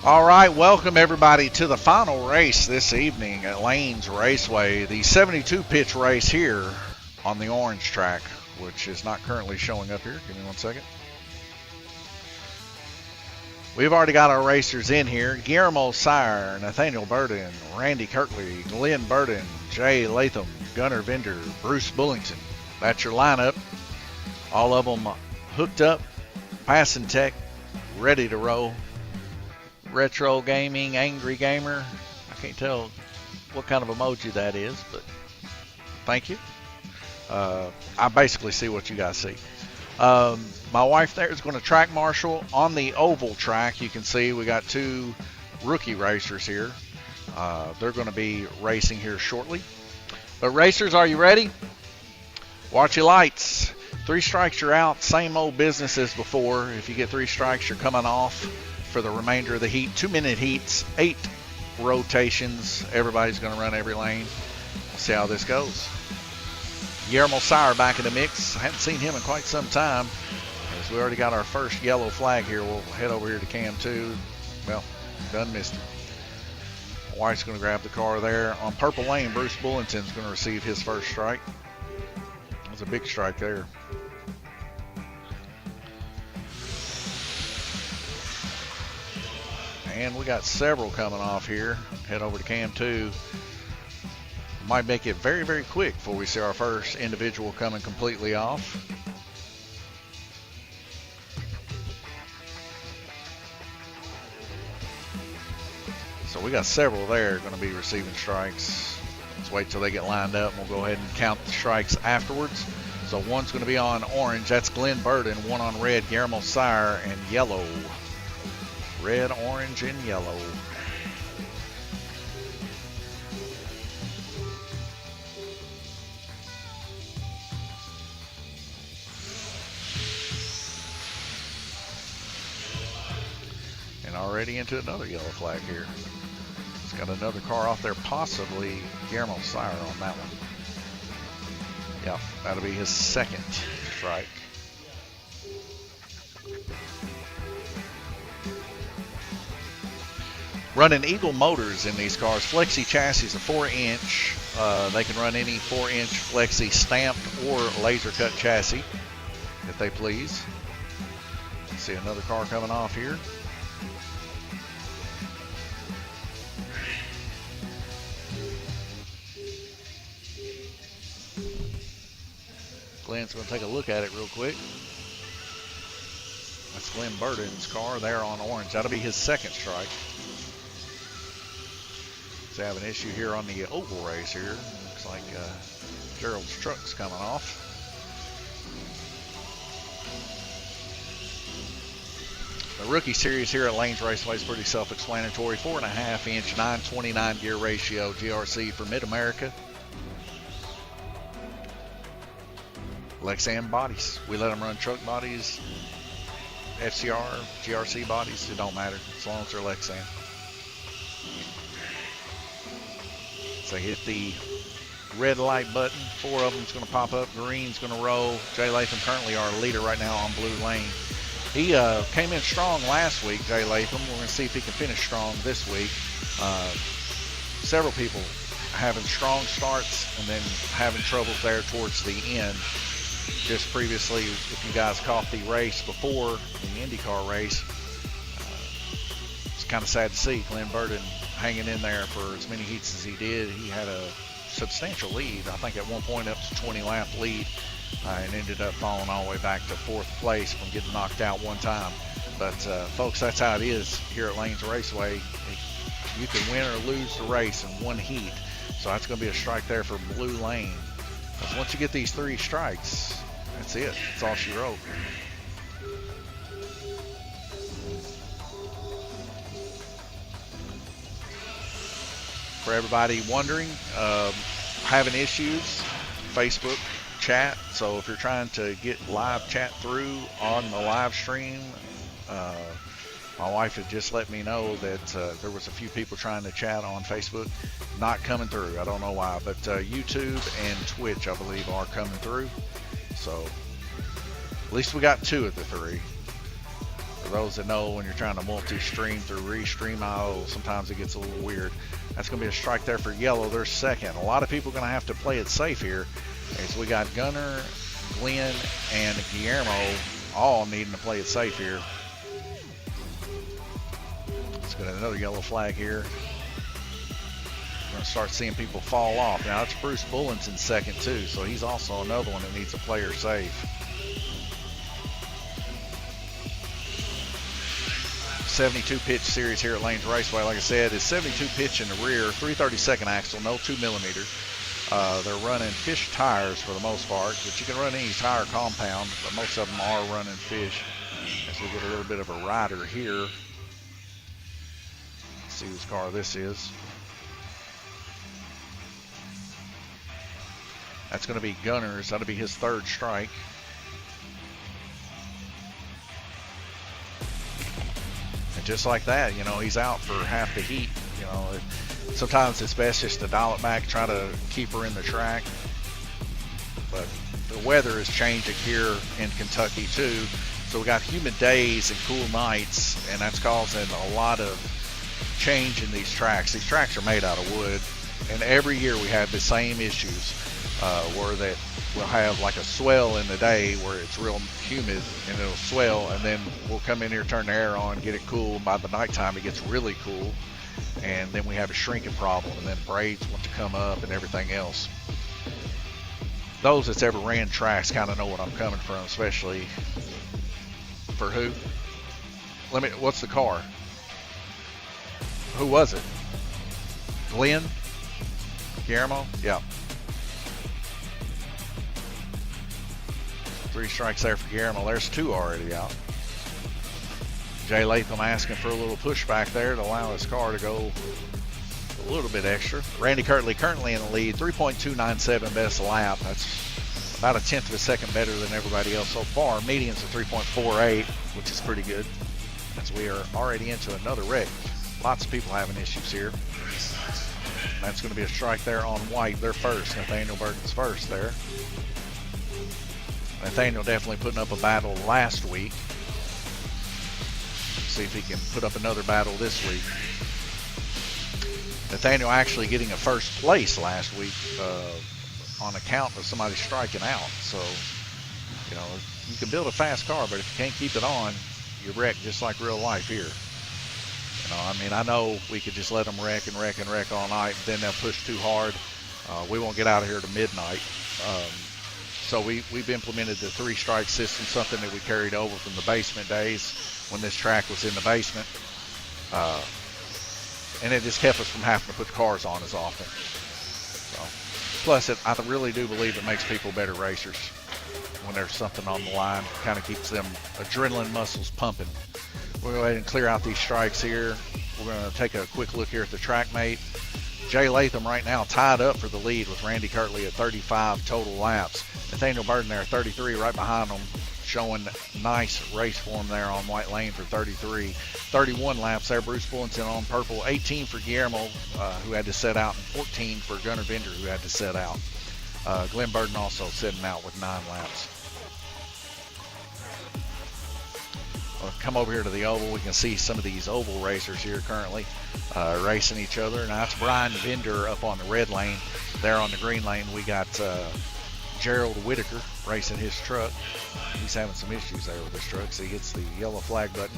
All right, welcome everybody to the final race this evening at Lanes Raceway, the 72 pitch race here on the orange track, which is not currently showing up here. Give me 1 second. We've already got our racers in here. Guillermo Sire, Nathaniel Burden, Randy Kirkley, Glenn Burden, Jay Latham, Gunnar Bender, Bruce Bullington. That's your lineup. All of them hooked up, passing tech, ready to roll. Retro Gaming, Angry Gamer. I can't tell what kind of emoji that is, but thank you. I basically see what you guys see. My wife there is going to track marshal on the oval track. You can see we got two rookie racers here. They're going to be racing here shortly. But racers, are you ready? Watch your lights. 3 strikes, you're out. Same old business as before. If you get 3 strikes, you're coming off for the remainder of the heat. 2-minute heats, 8 rotations. Everybody's going to run every lane. We'll see how this goes. Guillermo Sire back in the mix. I haven't seen him in quite some time, as we already got our first yellow flag here. We'll head over here to Cam 2. Well, done missed him. White's going to grab the car there. On purple lane, Bruce Bullington's going to receive his first strike. That was a big strike there. And we got several coming off here. Head over to Cam 2. Might make it very, very quick before we see our first individual coming completely off. So we got several there going to be receiving strikes. Let's wait till they get lined up and we'll go ahead and count the strikes afterwards. So one's going to be on orange. That's Glenn Burden. One on red, Guillermo Sire, and yellow. Red, orange, and yellow. And already into another yellow flag here. It's got another car off there, possibly Guillermo Sire on that one. Yep, that'll be his second strike. Running Eagle motors in these cars. Flexi chassis is a 4-inch. They can run any 4-inch Flexi stamped or laser cut chassis if they please. See another car coming off here. Glenn's going to take a look at it real quick. That's Glenn Burden's car there on orange. That'll be his second strike. They have an issue here on the oval race here. Looks like Gerald's truck's coming off. The rookie series here at Lanes Raceway is pretty self-explanatory. 4.5-inch 929 gear ratio GRC for Mid-America. Lexan bodies. We let them run truck bodies, FCR, GRC bodies. It don't matter as long as they're Lexan. So hit the red light button. 4 of them's going to pop up. Green's going to roll. Jay Latham currently our leader right now on blue lane. He came in strong last week, Jay Latham. We're going to see if he can finish strong this week. Several people having strong starts and then having troubles there towards the end. Just previously, if you guys caught the race before, the IndyCar race, it's kind of sad to see Glenn Burden hanging in there for as many heats as he did. He had a substantial lead, I think at one point up to 20-lap lead, and ended up falling all the way back to 4th place from getting knocked out one time. But folks, that's how it is here at Lanes Raceway. You can win or lose the race in one heat. So that's going to be a strike there for blue lane. Because once you get these 3 strikes, that's it. That's all she wrote. For everybody wondering, having issues, Facebook chat. So if you're trying to get live chat through on the live stream, my wife had just let me know that there was a few people trying to chat on Facebook, not coming through. I don't know why, but YouTube and Twitch, I believe, are coming through. So at least we got 2 of the 3. For those that know, when you're trying to multi-stream through Restream IO, sometimes it gets a little weird. That's going to be a strike there for yellow. They're second. A lot of people are going to have to play it safe here. So we got Gunner, Glenn, and Guillermo all needing to play it safe here. Let's get another yellow flag here. We're going to start seeing people fall off. Now, it's Bruce Bullington second, too, so he's also another one that needs to play her safe. 72 pitch series here at Lanes Raceway. Like I said, it's 72 pitch in the rear, 332nd axle, no 2mm. They're running Fish tires for the most part, but you can run any tire compound, but most of them are running Fish. As we get a little bit of a rider here. Let's see whose car this is. That's going to be Gunner's. That'll be his third strike. Just like that, you know, he's out for half the heat. You know, sometimes it's best just to dial it back, try to keep her in the track. But the weather is changing here in Kentucky too, so we got humid days and cool nights, and that's causing a lot of change in these tracks. These tracks are made out of wood, and every year we have the same issues where that we'll have like a swell in the day where it's real humid and it'll swell, and then we'll come in here, turn the air on, get it cool, and by the nighttime it gets really cool, and then we have a shrinking problem, and then braids want to come up and everything else. Those that's ever ran tracks kind of know what I'm coming from, especially for who? What's the car? Who was it? Glenn? Guillermo? Yeah. 3 strikes there for Guillermo. There's 2 already out. Jay Latham asking for a little pushback there to allow his car to go a little bit extra. Randy Kirtley currently in the lead, 3.297 best lap. That's about a 1/10 of a second better than everybody else so far. Median's a 3.48, which is pretty good, as we are already into another wreck. Lots of people having issues here. That's going to be a strike there on white. They're first. Nathaniel Burton's first there. Nathaniel definitely putting up a battle last week. See if he can put up another battle this week. Nathaniel actually getting a first place last week on account of somebody striking out. So, you know, you can build a fast car, but if you can't keep it on, you wreck just like real life here. You know, I mean, I know we could just let them wreck and wreck and wreck all night, and then they'll push too hard. We won't get out of here to midnight. So we've implemented the 3-strike system, something that we carried over from the basement days when this track was in the basement. And it just kept us from having to put the cars on as often. So, plus, I really do believe it makes people better racers when there's something on the line. Kind of keeps them adrenaline muscles pumping. We'll go ahead and clear out these strikes here. We're going to take a quick look here at the track mate. Jay Latham right now tied up for the lead with Randy Kirtley at 35 total laps. Nathaniel Burton there at 33 right behind him, showing nice race form there on White Lane for 33. 31 laps there. Bruce Bullington on purple. 18 for Guillermo, who had to set out, and 14 for Gunnar Bender, who had to set out. Glenn Burton also setting out with 9 laps. We'll come over here to the oval. We can see some of these oval racers here currently racing each other. Now that's Brian Bender up on the red lane. There on the green lane, we got Gerald Whitaker racing his truck. He's having some issues there with his truck, so he hits the yellow flag button.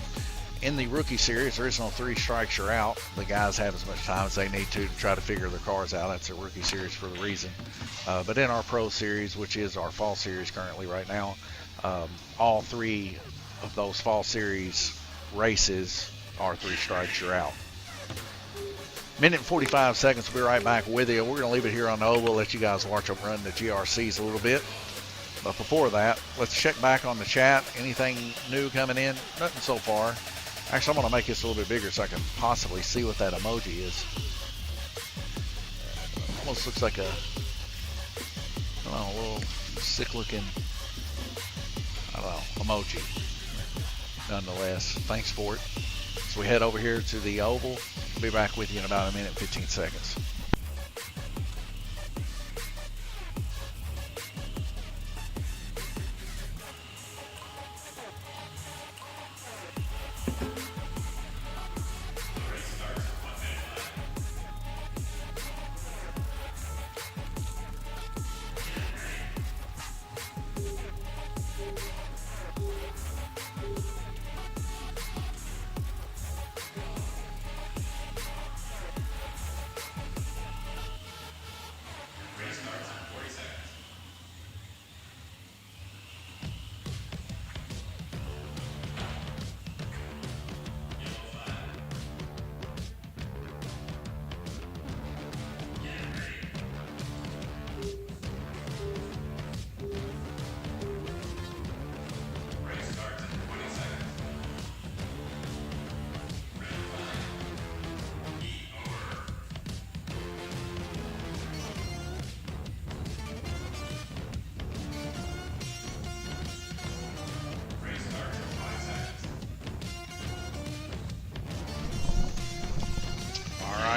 In the rookie series, there is no 3 strikes you're out. The guys have as much time as they need to try to figure their cars out. That's a rookie series for the reason. But in our pro series, which is our fall series currently right now, all 3 of those fall series races are 3 strikes you're out. Minute and 45 seconds. We'll be right back with you. We're going to leave it here on the oval, let you guys watch them run the GRCs a little bit. But before that, let's check back on the chat. Anything new coming in? Nothing so far. Actually, I'm going to make this a little bit bigger so I can possibly see what that emoji is. Almost looks like a little sick-looking, emoji. Nonetheless, thanks for it. So we head over here to the oval. We'll be back with you in about a minute and 15 seconds.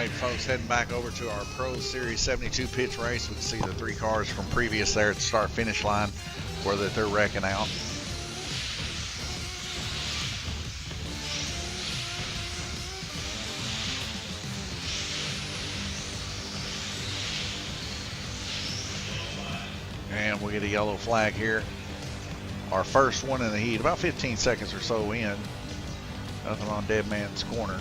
Alright folks, heading back over to our Pro Series 72 pitch race. We can see the 3 cars from previous there at the start finish line where they're wrecking out. And we get a yellow flag here. Our first one in the heat, about 15 seconds or so in. Nothing on Dead Man's Corner.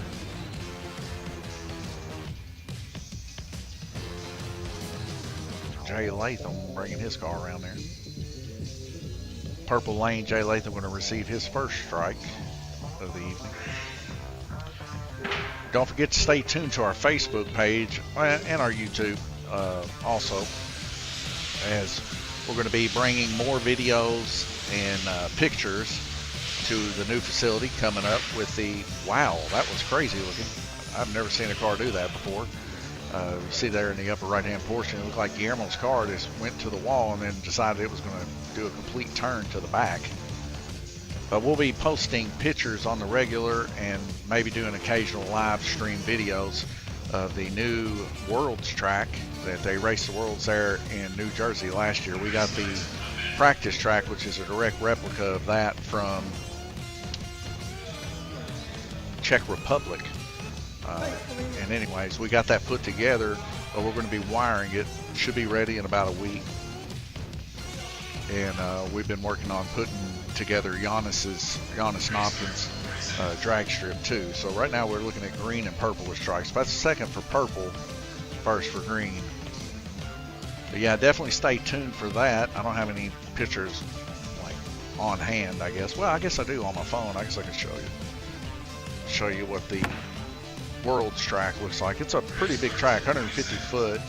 Jay Latham bringing his car around there. Purple lane, Jay Latham going to receive his first strike of the evening. Don't forget to stay tuned to our Facebook page and our YouTube also, as we're going to be bringing more videos and pictures to the new facility coming up with the, wow, that was crazy looking. I've never seen a car do that before. You see there in the upper right hand portion, it looked like Guillermo's car just went to the wall and then decided it was going to do a complete turn to the back. But we'll be posting pictures on the regular and maybe doing occasional live stream videos of the new Worlds track that they raced the Worlds there in New Jersey last year. We got the practice track, which is a direct replica of that from Czech Republic. And anyways, we got that put together, but we're going to be wiring it. Should be ready in about a week. And we've been working on putting together Giannis Nopkin's drag strip too. So right now we're looking at green and purple as strikes. That's second for purple, first for green. But yeah, definitely stay tuned for that. I don't have any pictures like on hand, I guess. Well, I guess I do on my phone. I guess I can show you what the Worlds track looks like. It's a pretty big track, 150 foot.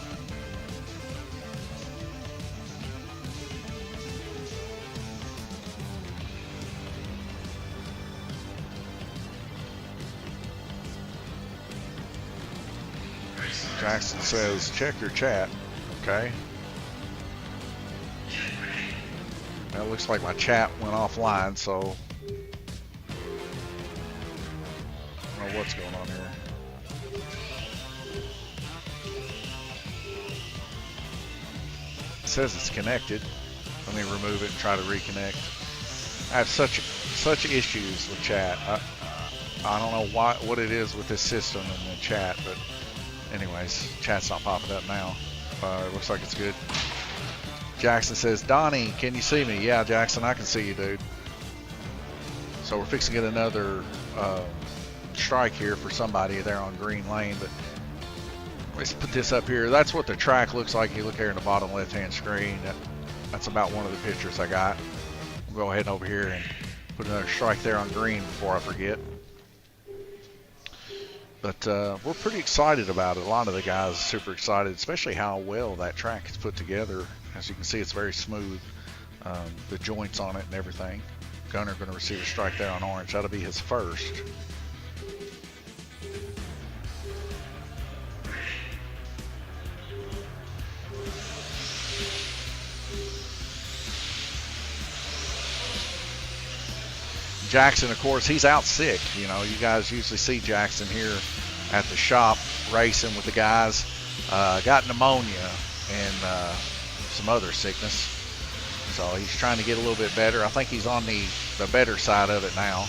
Jackson says, check your chat. Okay. That looks like my chat went offline, so I don't know what's going on here. It says it's connected. Let me remove it and try to reconnect. I have such issues with chat. I don't know what it is with this system and the chat, but anyways, chat's not popping up now. It looks like it's good. Jackson says, Donnie, can you see me? Yeah, Jackson, I can see you, dude. So we're fixing to get another strike here for somebody there on green lane, but let's put this up here. That's what the track looks like. You look here in the bottom left-hand screen. That's about one of the pictures I got. We'll go ahead and over here and put another strike there on green before I forget. But we're pretty excited about it. A lot of the guys are super excited, especially how well that track is put together. As you can see, it's very smooth. The joints on it and everything. Gunner going to receive a strike there on orange. That'll be his first. Jackson, of course, he's out sick. You know, you guys usually see Jackson here at the shop racing with the guys. Got pneumonia and some other sickness. So he's trying to get a little bit better. I think he's on the better side of it now.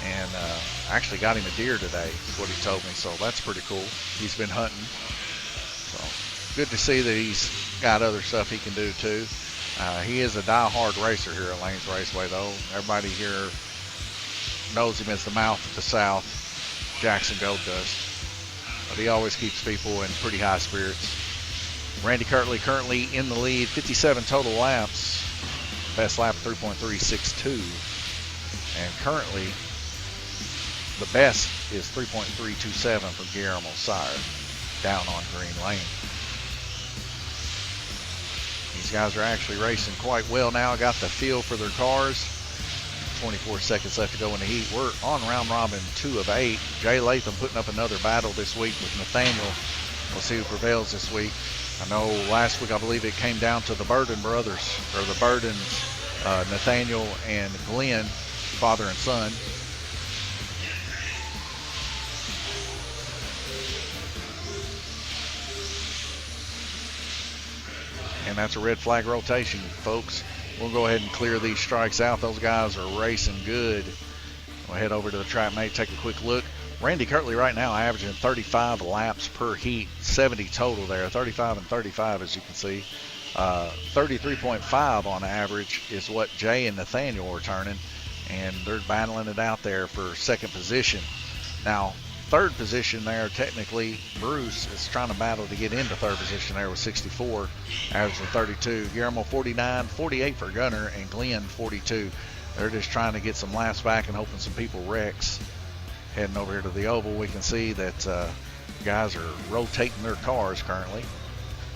And actually got him a deer today, is what he told me. So that's pretty cool. He's been hunting. So good to see that he's got other stuff he can do too. He is a die-hard racer here at Lanes Raceway, though. Everybody here knows him as the mouth of the South, Jackson Gold Dust. But he always keeps people in pretty high spirits. Randy Kirtley currently in the lead, 57 total laps. Best lap 3.362. And currently, the best is 3.327 for Guillermo Sire down on green lane. These guys are actually racing quite well now. Got the feel for their cars. 24 seconds left to go in the heat. We're on round robin 2 of 8. Jay Latham putting up another battle this week with Nathaniel. We'll see who prevails this week. I know last week I believe it came down to the Burden brothers, or the Burdens, Nathaniel and Glenn, father and son. and that's a red flag rotation, folks. We'll go ahead and clear these strikes out. Those guys are racing good. We'll head over to the track mate, take a quick look. Randy Kirtley right now averaging 35 laps per heat, 70 total there, 35 and 35 as you can see. 33.5 on average is what Jay and Nathaniel are turning, and they're battling it out there for second position. Now, third position there, technically, Bruce is trying to battle to get into third position there with 64, averaging 32. Guillermo 49, 48 for Gunner, and Glenn 42. They're just trying to get some laps back and hoping some people wrecks. Heading over here to the oval, we can see that guys are rotating their cars currently.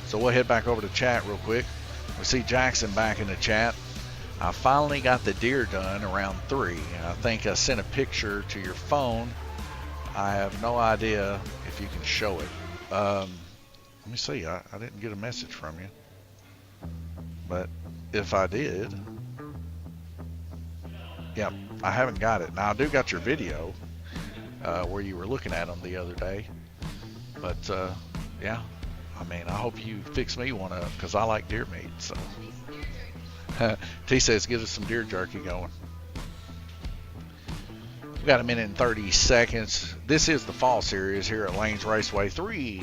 So we'll head back over to chat real quick. We see Jackson back in the chat. I finally got the deer done around 3. I think I sent a picture to your phone. I have no idea if you can show it. Let me see. I didn't get a message from you. But if I did, yeah, I haven't got it. Now, I do got your video where you were looking at them the other day. But, yeah, I mean, I hope you fix me one up because I like deer meat. So T says, give us some deer jerky going. We got a minute and 30 seconds. This is the fall series here at Lanes Raceway. 3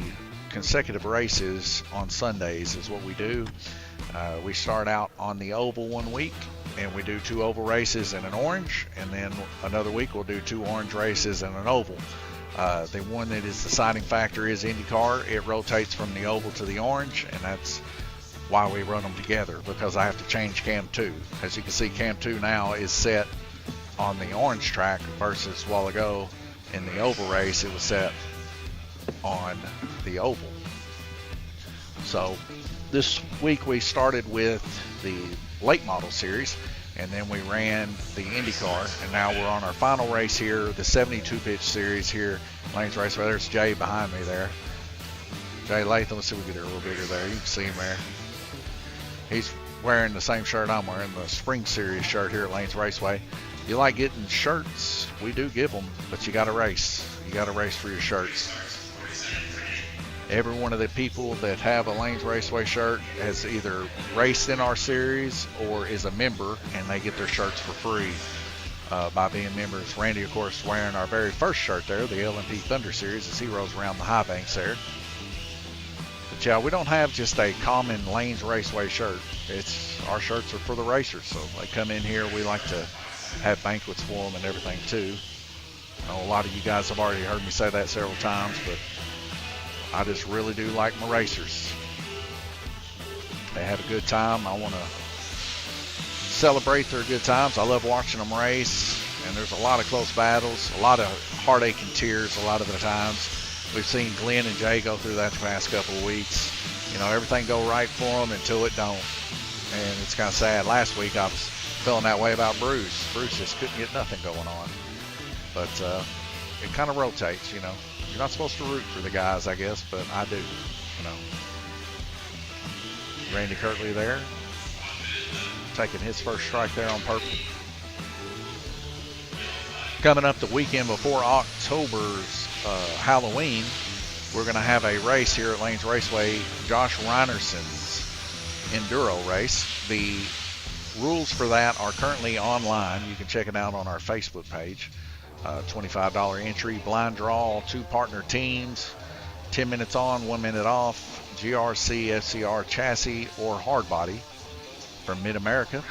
consecutive races on Sundays is what we do. We start out on the oval one week, and we do 2 oval races and an orange, and then another week we'll do 2 orange races and an oval. The one that is the deciding factor is IndyCar. It rotates from the oval to the orange, and that's why we run them together, because I have to change Cam 2. As you can see, Cam 2 now is set on the orange track versus a while ago in the oval race it was set on the oval. So this week we started with the late model series, and then we ran the IndyCar, and now we're on our final race here, the 72 pitch series here, Lanes Raceway. There's Jay behind me there. Jay Latham, let's see if we get her a little bigger there. You can see him there. He's wearing the same shirt I'm wearing, the Spring Series shirt here at Lanes Raceway. You like getting shirts, we do give them, but you got to race. You got to race for your shirts. Every one of the people that have a Lanes Raceway shirt has either raced in our series or is a member, and they get their shirts for free by being members. Randy, of course, wearing our very first shirt there, the LMP Thunder Series, as he rolls around the high banks there. But yeah, we don't have just a common Lanes Raceway shirt. Our shirts are for the racers, so they come in here. We like to have banquets for them and everything too. I know a lot of you guys have already heard me say that several times, but I just really do like my racers. They have a good time. I want to celebrate their good times. I love watching them race, and there's a lot of close battles, a lot of heartache and tears a lot of the times. We've seen Glenn and Jay go through that the past couple of weeks. You know, everything go right for them until it don't. And it's kind of sad. Last week I was feeling that way about Bruce. Bruce just couldn't get nothing going on. But it kind of rotates, you know. You're not supposed to root for the guys, I guess, but I do, you know. Randy Kirtley there, taking his first strike there on purple. Coming up the weekend before October's Halloween, we're going to have a race here at Lanes Raceway, Josh Reinerson's Enduro race. The rules for that are currently online. You can check it out on our Facebook page. $25 entry, blind draw, 2 partner teams, 10 minutes on, 1 minute off, GRC, FCR chassis, or hard body from Mid-America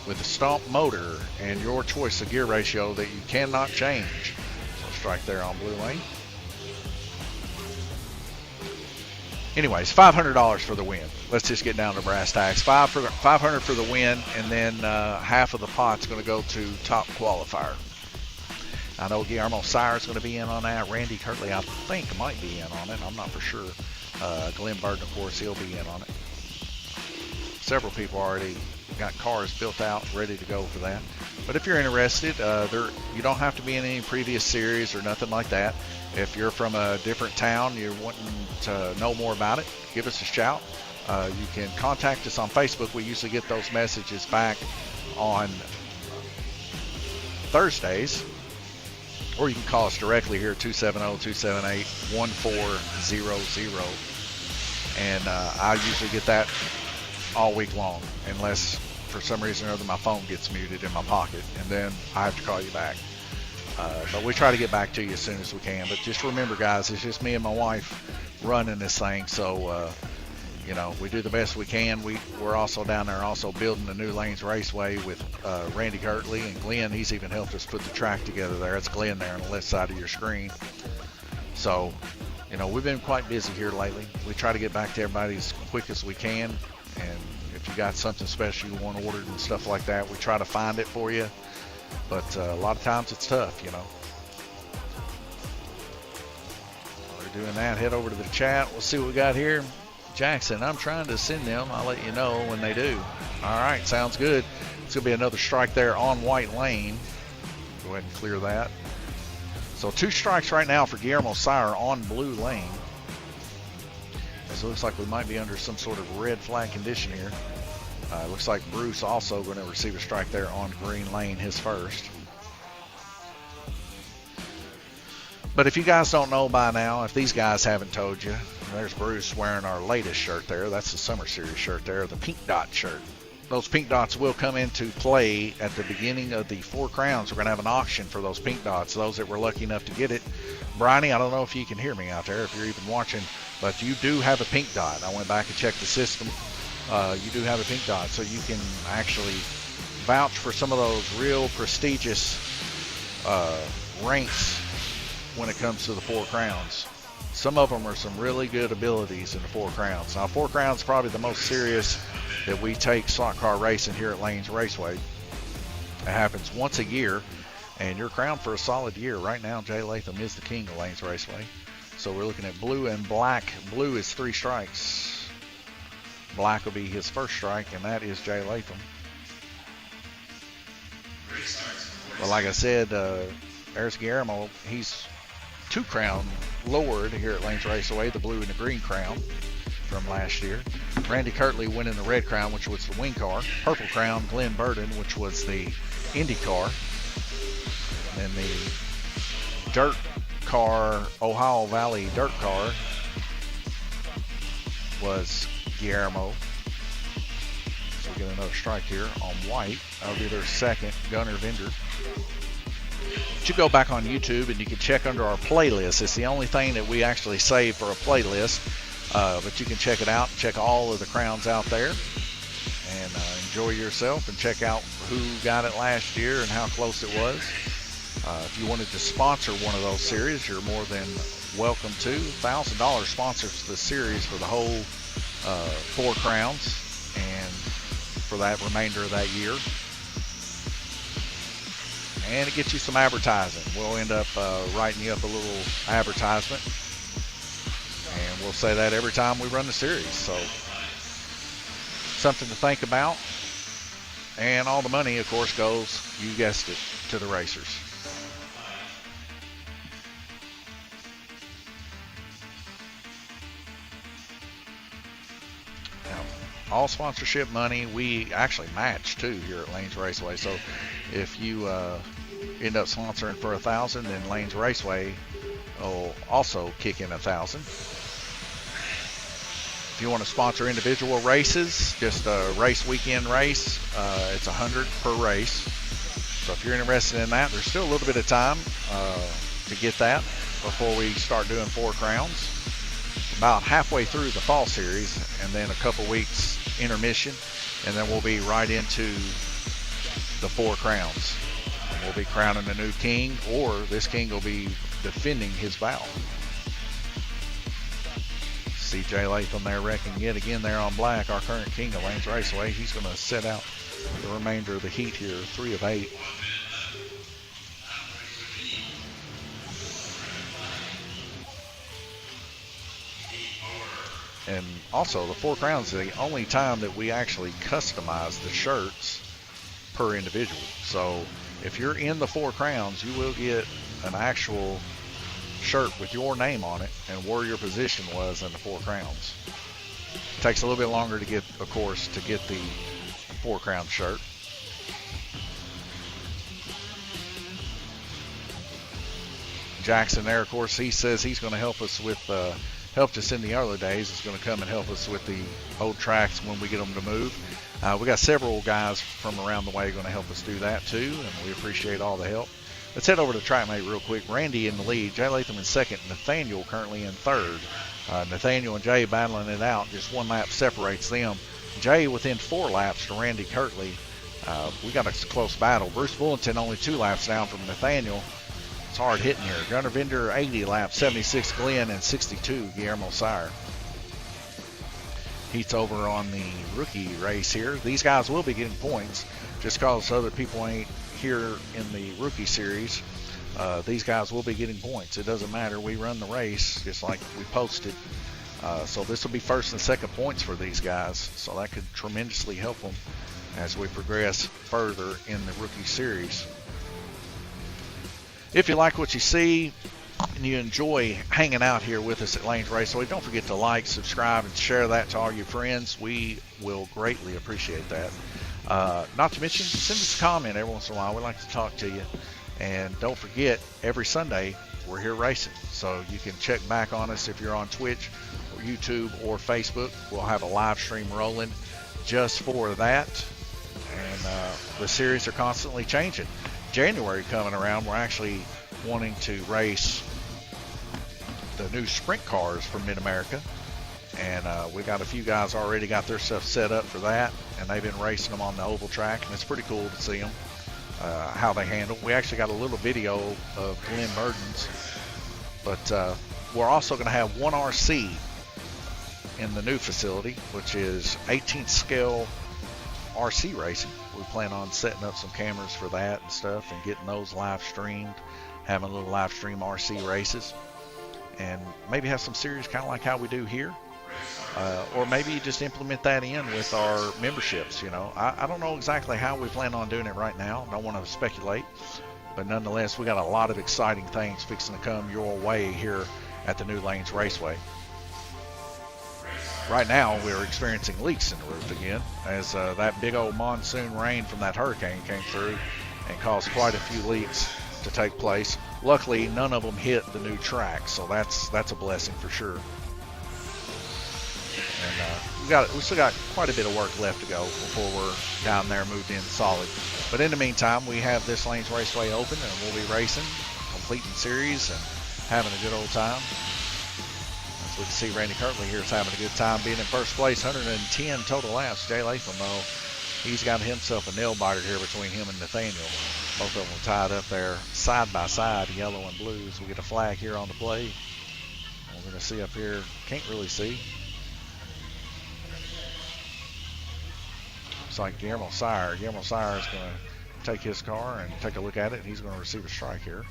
with a stomp motor and your choice of gear ratio that you cannot change. So strike there on blue lane. Anyways, $500 for the win. Let's just get down to brass tacks. $500 for the win, and then half of the pot's going to go to top qualifier. I know Guillermo Sire's going to be in on that. Randy Kirtley, I think, might be in on it. I'm not for sure. Glenn Burton, of course, he'll be in on it. Several people already got cars built out, ready to go for that. But if you're interested, you don't have to be in any previous series or nothing like that. If you're from a different town, you're wanting to know more about it, give us a shout. You can contact us on Facebook. We usually get those messages back on Thursdays. Or you can call us directly here, 270-278-1400. and I usually get that all week long, unless for some reason or other my phone gets muted in my pocket, and then I have to call you back. But we try to get back to you as soon as we can. But just remember, guys, it's just me and my wife running this thing, so you know, we do the best we can. We're also down there also building the new Lanes Raceway with Randy Kirtley and Glenn. He's even helped us put the track together there. It's Glenn there on the left side of your screen. So, you know, we've been quite busy here lately. We try to get back to everybody as quick as we can, and if you got something special you want ordered and stuff like that, we try to find it for you. But a lot of times it's tough, you know. While we're doing that, head over to the chat. We'll see what we got here. Jackson, I'm trying to send them. I'll let you know when they do. All right, sounds good. It's going to be another strike there on white lane. Go ahead and clear that. So 2 strikes right now for Guillermo Sire on blue lane. So it looks like we might be under some sort of red flag condition here. It looks like Bruce also going to receive a strike there on green lane, his first. But if you guys don't know by now, if these guys haven't told you, there's Bruce wearing our latest shirt there. That's the Summer Series shirt there, the pink dot shirt. Those pink dots will come into play at the beginning of the 4 Crowns. We're going to have an auction for those pink dots, those that were lucky enough to get it. Bryony, I don't know if you can hear me out there, if you're even watching, but you do have a pink dot. I went back and checked the system. You do have a pink dot, so you can actually vouch for some of those real prestigious ranks when it comes to the 4 Crowns. Some of them are some really good abilities in the 4 Crowns. Now, 4 Crowns is probably the most serious that we take slot car racing here at Lanes Raceway. It happens once a year, and you're crowned for a solid year. Right now, Jay Latham is the king of Lanes Raceway. So we're looking at blue and black. Blue is 3 strikes. Black will be his first strike, and that is Jay Latham. Well, like I said, there's Guillermo. He's 2 crown lowered here at Lanes Raceway, the blue and the green crown from last year. Randy Kirtley winning the red crown, which was the wing car. Purple crown, Glenn Burden, which was the Indy car. And the dirt car, Ohio Valley dirt car, was Guillermo. So we get another strike here on white. That'll be their second, Gunnar Vender. But you go back on YouTube and you can check under our playlist. It's the only thing that we actually save for a playlist. But you can check it out, check all of the crowns out there, and enjoy yourself and check out who got it last year and how close it was. If you wanted to sponsor one of those series, you're more than welcome to. $1,000 sponsors the series for the whole 4 crowns and for that remainder of that year. And it gets you some advertising. We'll end up writing you up a little advertisement. And we'll say that every time we run the series. So something to think about. And all the money, of course, goes, you guessed it, to the racers. Now, all sponsorship money, we actually match too here at Lanes Raceway. So if you end up sponsoring for $1,000, then Lanes Raceway will also kick in $1,000. If you want to sponsor individual races, just a race weekend race, it's $100 per race. So if you're interested in that, there's still a little bit of time to get that before we start doing 4 crowns. About halfway through the fall series, and then a couple weeks intermission, and then we'll be right into the 4 crowns. And we'll be crowning a new king, or this king will be defending his vow. See Jay Latham there wrecking yet again there on black, our current king of Lanes Raceway. He's going to set out the remainder of the heat here, 3 of 8. And also, the 4 crowns is the only time that we actually customize the shirts per individual. So if you're in the 4 crowns, you will get an actual shirt with your name on it and where your position was in the 4 crowns. It takes a little bit longer to get, of course, to get the 4 crown shirt. Jackson there, of course, he says he's going to help us with helped us in the early days is going to come and help us with the old tracks when we get them to move. We got several guys from around the way going to help us do that too, and we appreciate all the help. Let's head over to TrackMate real quick. Randy in the lead, Jay Latham in second, Nathaniel currently in third. Nathaniel and Jay battling it out. Just one lap separates them. Jay within 4 laps to Randy Kirtley. We got a close battle. Bruce Bullington only 2 laps down from Nathaniel. It's hard hitting here. Gunnar Bender 80 laps, 76 Glenn, and 62 Guillermo Sire. Heats over on the rookie race here. These guys will be getting points just because other people ain't here in the rookie series. These guys will be getting points. It doesn't matter. We run the race just like we posted. So this will be first and second points for these guys. So that could tremendously help them as we progress further in the rookie series. If you like what you see and you enjoy hanging out here with us at Lanes Raceway, don't forget to like, subscribe, and share that to all your friends. We will greatly appreciate that. Not to mention, send us a comment every once in a while. We'd like to talk to you. And don't forget, every Sunday, we're here racing. So you can check back on us if you're on Twitch or YouTube or Facebook. We'll have a live stream rolling just for that. And the series are constantly changing. January coming around, we're actually wanting to race the new sprint cars from Mid-America. And we got a few guys already got their stuff set up for that, and they've been racing them on the oval track, and it's pretty cool to see them, how they handle. We actually got a little video of Glenn Burden's, but we're also going to have one RC in the new facility, which is 18th scale RC racing. We plan on setting up some cameras for that and stuff and getting those live streamed, having a little live stream RC races, and maybe have some series kind of like how we do here. Or maybe just implement that in with our memberships. You know, I don't know exactly how we plan on doing it right now. Don't want to speculate, but nonetheless, we got a lot of exciting things fixing to come your way here at the new Lanes Raceway. Right now, we're experiencing leaks in the roof again as that big old monsoon rain from that hurricane came through and caused quite a few leaks to take place. Luckily, none of them hit the new track, so that's a blessing for sure. And we still got quite a bit of work left to go before we're down there moved in solid. But in the meantime, we have this Lanes Raceway open, and we'll be racing, completing series, and having a good old time. As we can see, Randy Kirtley here is having a good time being in first place, 110 total laps. Jay Latham, though, he's got himself a nail biter here between him and Nathaniel. Both of them tied up there side by side, yellow and blue. So we get a flag here on the play. We're going to see up here, can't really see. Looks like Guillermo Sire. Guillermo Sire is going to take his car and take a look at it. He's going to receive a strike here.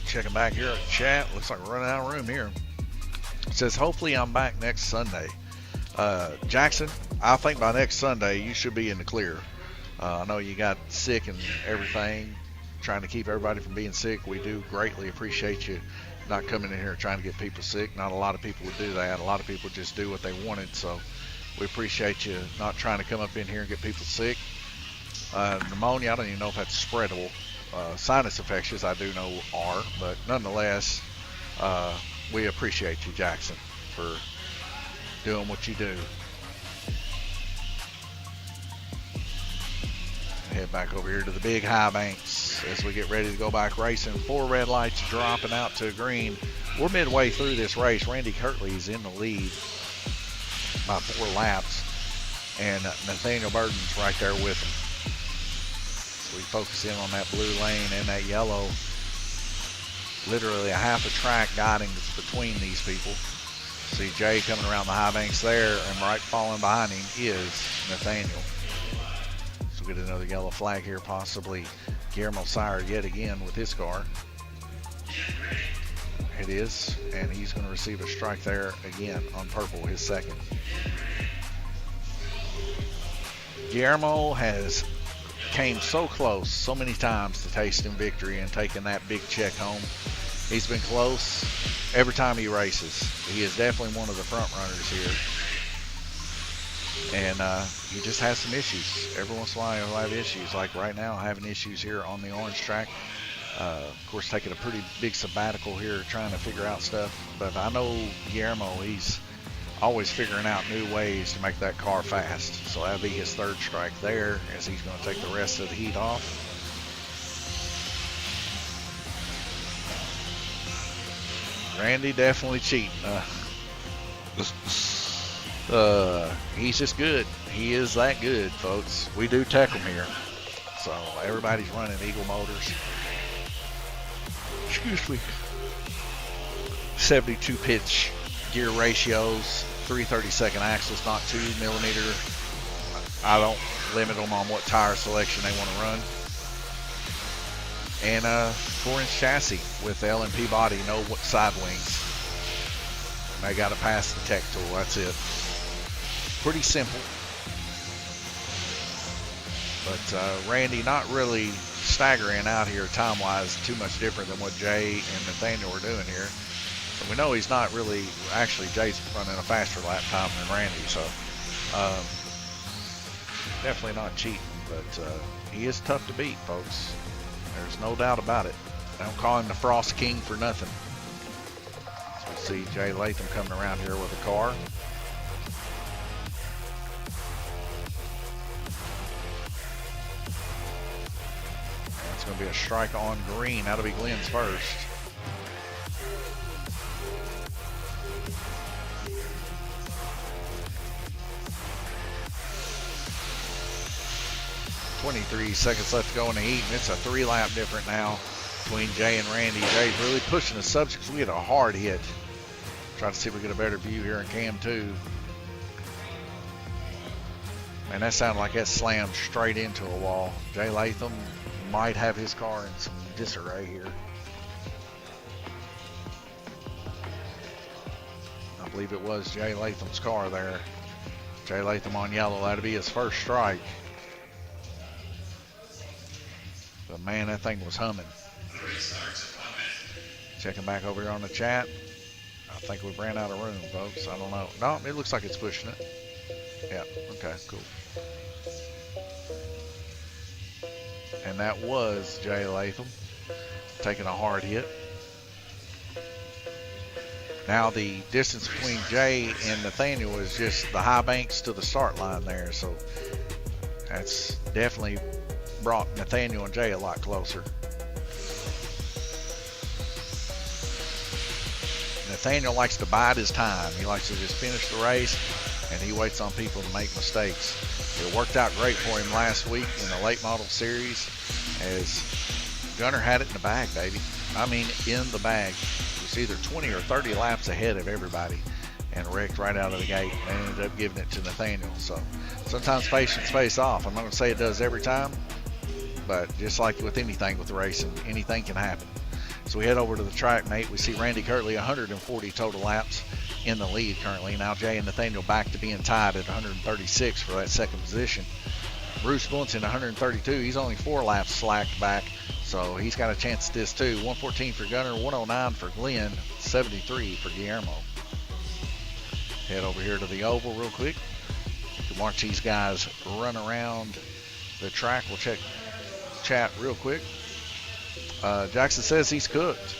Checking back here at the chat. Looks like we're running out of room here. It says, hopefully I'm back next Sunday. Jackson, I think by next Sunday you should be in the clear. I know you got sick and everything, trying to keep everybody from being sick. We do greatly appreciate you not coming in here trying to get people sick. Not a lot of people would do that. A lot of people just do what they wanted. So we appreciate you not trying to come up in here and get people sick. Pneumonia, I don't even know if that's spreadable. Sinus infections, I do know are, but nonetheless, we appreciate you, Jackson, for doing what you do. Head back over here to the big high banks as we get ready to go back racing. 4 red lights dropping out to green. We're midway through this race. Randy Kirtley is in the lead by 4 laps, and Nathaniel Burden's right there with him. We focus in on that blue lane and that yellow. Literally a half a track guiding between these people. See Jay coming around the high banks there, and right falling behind him is Nathaniel. So we get another yellow flag here, possibly Guillermo Sire yet again with his car. It is, and he's going to receive a strike there again on purple, his second. Guillermo has came so close so many times to tasting victory and taking that big check home. He's been close every time he races. He is definitely one of the front runners here. And he just has some issues. Every once in a while he'll have issues. Like right now, having issues here on the orange track. Of course, taking a pretty big sabbatical here, trying to figure out stuff. But I know Guillermo, he's always figuring out new ways to make that car fast. So that'll be his third strike there, as he's going to take the rest of the heat off. Randy definitely cheating. He's just good. He is that good, folks. We do tech him here. So everybody's running Eagle Motors. Excuse me. 72 pitch gear ratios, 3/32 axles, not 2 millimeter. I don't limit them on what tire selection they want to run. And a 4-inch chassis with L&P body, no side wings. They got to pass the tech tool. That's it. Pretty simple. But Randy not really staggering out here time-wise too much different than what Jay and Nathaniel were doing here. So we know he's not really, actually Jay's running a faster lap time than Randy, so definitely not cheating, but he is tough to beat, folks. There's no doubt about it. I don't call him the Frost King for nothing. So we see Jay Latham coming around here with a car. It's going to be a strike on green. That'll be Glenn's first. .23 seconds left to go in the heat, and it's a 3-lap difference now between Jay and Randy. Jay's really pushing the subjects. We had a hard hit. Try to see if we get a better view here in cam 2. Man, that sounded like that slammed straight into a wall. Jay Latham might have his car in some disarray here. I believe it was Jay Latham's car there. Jay Latham on yellow. That'll be his first strike. But man, that thing was humming. Checking back over here on the chat. I think we've ran out of room, folks. I don't know. No, it looks like it's pushing it. Yeah, okay, cool. And that was Jay Latham taking a hard hit. Now the distance between Jay and Nathaniel is just the high banks to the start line there. So that's definitely brought Nathaniel and Jay a lot closer. Nathaniel likes to bide his time. He likes to just finish the race, and he waits on people to make mistakes. It worked out great for him last week in the late model series, as Gunner had it in the bag, baby. I mean, in the bag. He was either 20 or 30 laps ahead of everybody and wrecked right out of the gate, and ended up giving it to Nathaniel. So sometimes patience pays off. I'm not going to say it does every time, but just like with anything with racing, anything can happen. So we head over to the track, mate. We see Randy Kirtley, 140 total laps in the lead currently. Now Jay and Nathaniel back to being tied at 136 for that second position. Bruce Bullington, 132. He's only 4 laps slacked back, so he's got a chance at this too. 114 for Gunner, 109 for Glenn, 73 for Guillermo. Head over here to the oval real quick. You can watch these guys run around the track. We'll check chat real quick. Jackson says he's cooked.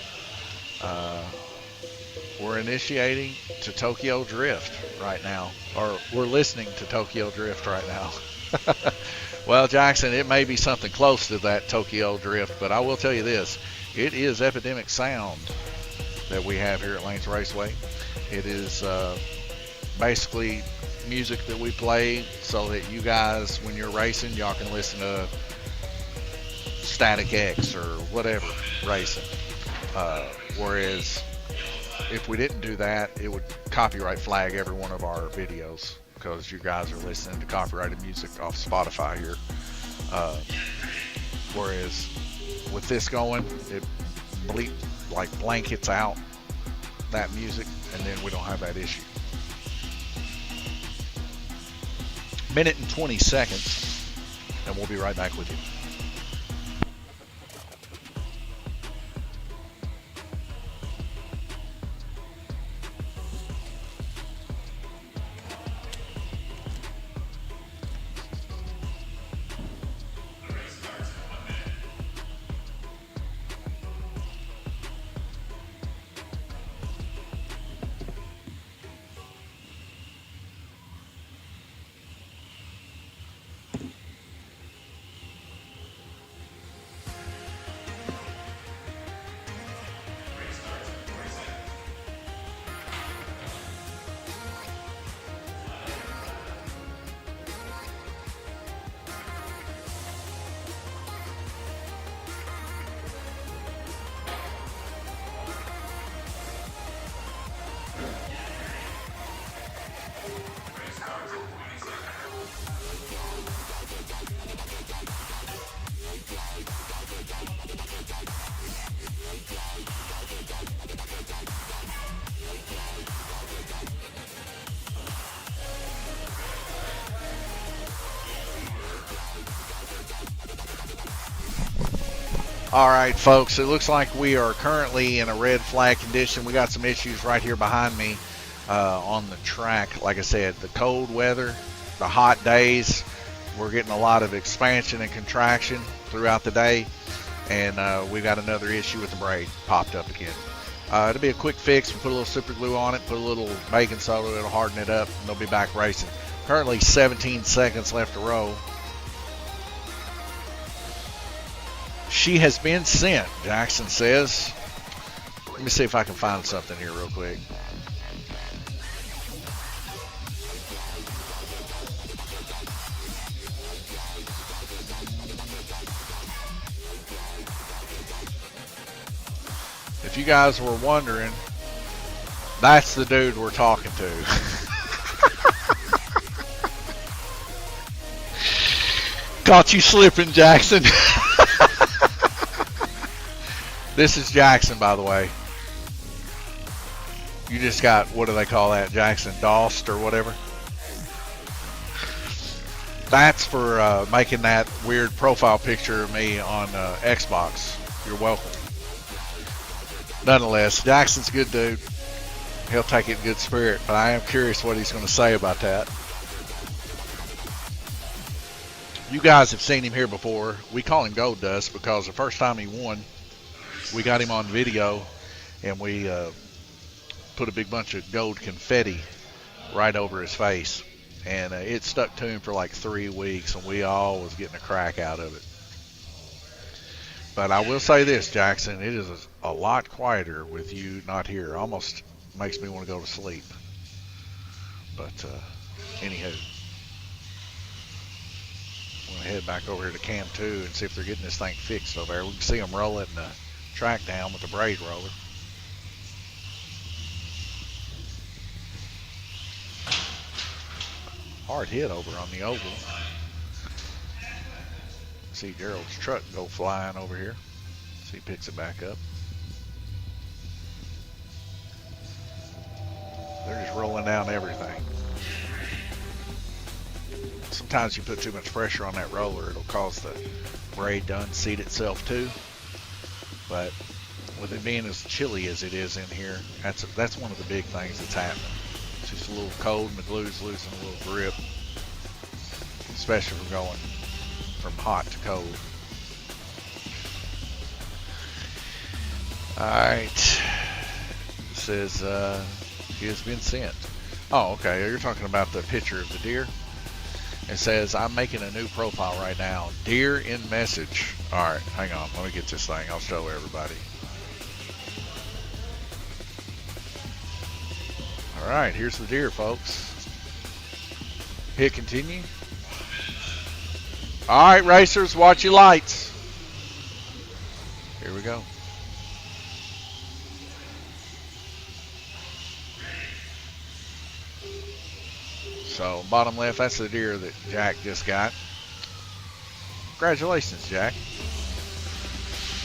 We're initiating to Tokyo Drift right now, or we're listening to Tokyo Drift right now. Well, Jackson, it may be something close to that Tokyo Drift, but I will tell you this. It is epidemic sound that we have here at Lanes Raceway. It is basically music that we play so that you guys, when you're racing, y'all can listen to Static X or whatever racing. Whereas if we didn't do that, it would copyright flag every one of our videos, because you guys are listening to copyrighted music off Spotify here. Whereas with this going, it blankets out that music, and then we don't have that issue. Minute and 20 seconds, and we'll be right back with you. All right, folks, it looks like we are currently in a red flag condition. We got some issues right here behind me on the track. Like I said, the cold weather, the hot days, we're getting a lot of expansion and contraction throughout the day, and we got another issue with the braid popped up again. It'll be a quick fix. We'll put a little super glue on it, put a little baking soda, it'll harden it up, and they'll be back racing. Currently 17 seconds left to roll. She has been sent, Jackson says. Let me see if I can find something here real quick. If you guys were wondering, that's the dude we're talking to. Caught you slipping, Jackson. This is Jackson, by the way. You just got, what do they call that, Jackson? DOSed or whatever? That's for making that weird profile picture of me on Xbox. You're welcome. Nonetheless, Jackson's a good dude. He'll take it in good spirit, but I am curious what he's going to say about that. You guys have seen him here before. We call him Gold Dust because the first time he won, we got him on video, and we put a big bunch of gold confetti right over his face, and it stuck to him for like 3 weeks, and we all was getting a crack out of it. But I will say this, Jackson, it is a lot quieter with you not here. Almost makes me want to go to sleep. But anywho, I'm going to head back over here to Cam 2 and see if they're getting this thing fixed over there. We can see them rolling the track down with the braid roller. Hard hit over on the oval. See Gerald's truck go flying over here. See, he picks it back up. They're just rolling down everything. Sometimes you put too much pressure on that roller, it'll cause the braid to unseat itself too. But with it being as chilly as it is in here, that's one of the big things that's happening. It's just a little cold and the glue's losing a little grip, especially from going from hot to cold. Alright. It says he has been sent. Oh, okay. You're talking about the picture of the deer. It says, I'm making a new profile right now. Deer in message. Alright, hang on. Let me get this thing. I'll show everybody. Alright, here's the deer, folks. Hit continue. Alright, racers, watch your lights. Here we go. So, bottom left, that's the deer that Jack just got. Congratulations, Jack.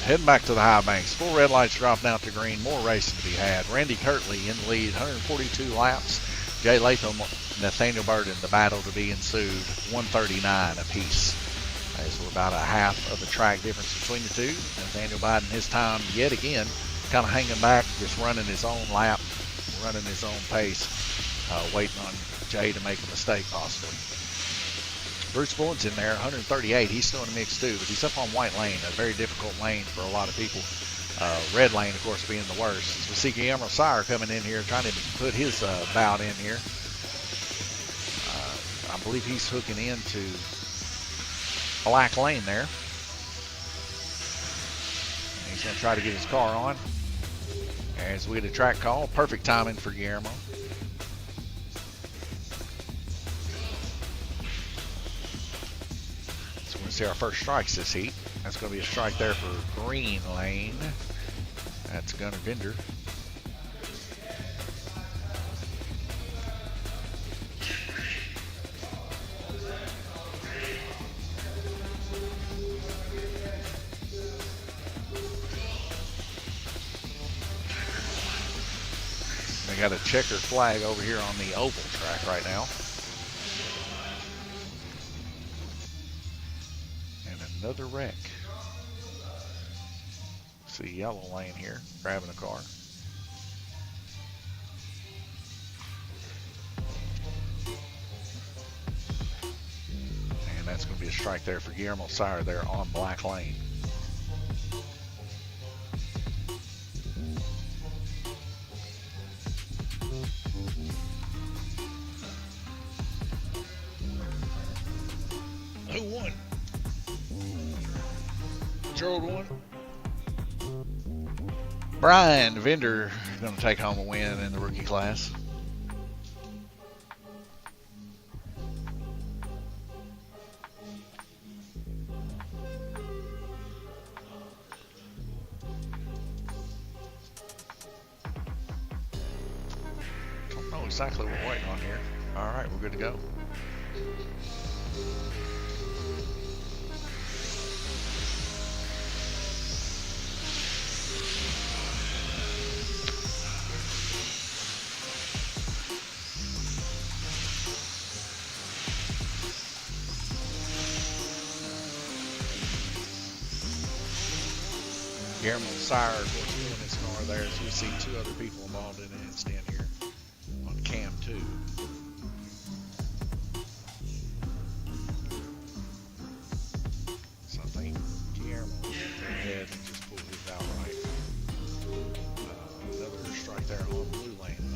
Heading back to the high banks. 4 red lights dropping out to green. More racing to be had. Randy Kirtley in the lead, 142 laps. Jay Latham, Nathaniel Burden, the battle to be ensued, 139 apiece. As we're about a half of a track difference between the two. Nathaniel biding his time yet again, kind of hanging back, just running his own lap, running his own pace, waiting on Jay to make a mistake possibly. Bruce Bullington there, 138. He's still in the mix too, but he's up on white lane, a very difficult lane for a lot of people. Red lane, of course, being the worst. As we see Guillermo Sire coming in here, trying to put his bout in here. I believe he's hooking into black lane there. He's going to try to get his car on. As we get a track call, perfect timing for Guillermo. See our first strikes this heat. That's going to be a strike there for green lane. That's Gunnar Bender. They got a checker flag over here on the oval track right now. Another wreck. See yellow lane here, grabbing a car. And that's going to be a strike there for Guillermo Sire there on black lane. Who won? Gerald won. Brian Vender going to take home a win in the rookie class. Don't know exactly what we're waiting on here. All right, we're good to go. Guillermo Sire, of course, doing his car there as we see 2 other people involved in an incident here on cam 2. So I think Guillermo went ahead and just pulled his outright. Another strike there on blue lane.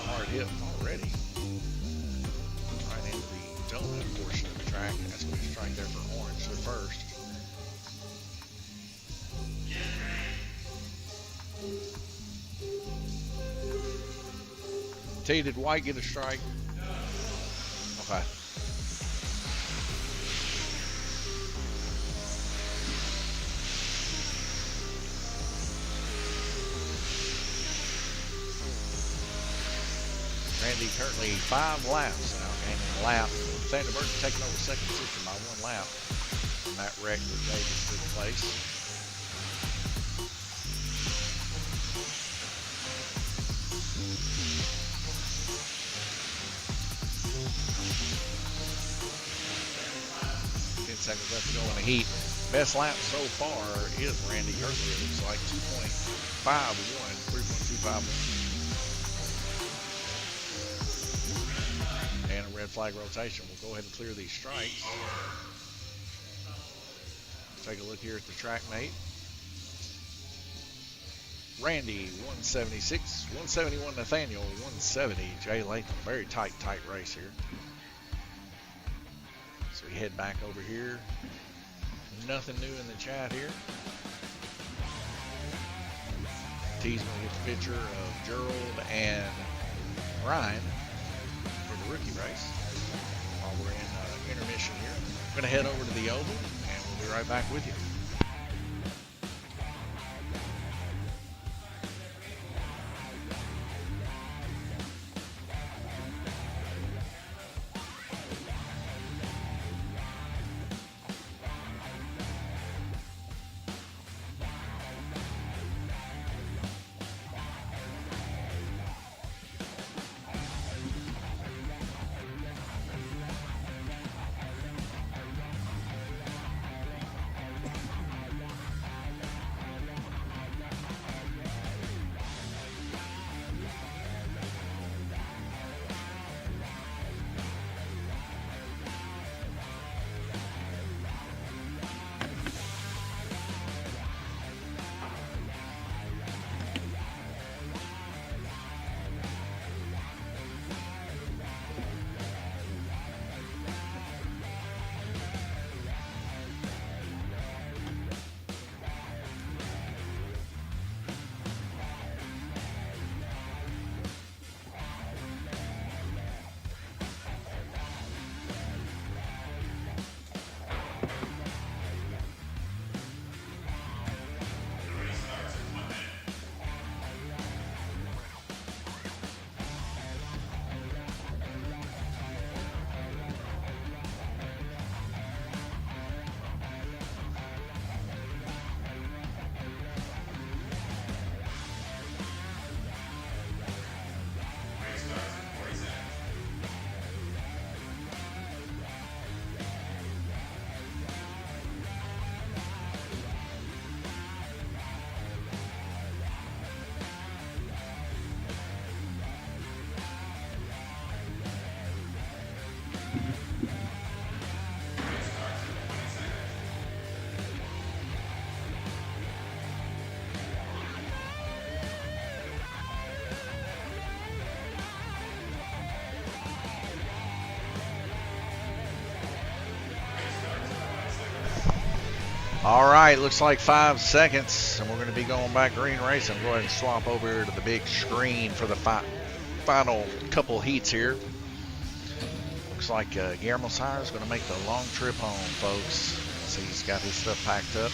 Hard hit already. Right into the donut portion of the track. That's going to be a strike there for orange to first. T, did White get a strike? Okay. Randy currently 5 laps now, gaining a lap. Nathaniel Burden taking over second position by 1 lap. And that wreck that Jay just took place. Seconds left to go in the heat. Best lap so far is Randy Kirtley. It looks like 3.51. And a red flag rotation. We'll go ahead and clear these strikes. Take a look here at the track mate. Randy 176, 171 Nathaniel, 170 Jay Latham. Very tight race here. So we head back over here. Nothing new in the chat here. T's going to get the picture of Gerald and Ryan for the rookie race while we're in intermission here. We're going to head over to the oval and we'll be right back with you. All right, looks like 5 seconds, and we're going to be going back green racing. Go ahead and swap over here to the big screen for the final couple heats here. Looks like Guillermo Sire is going to make the long trip home, folks. So he's got his stuff packed up.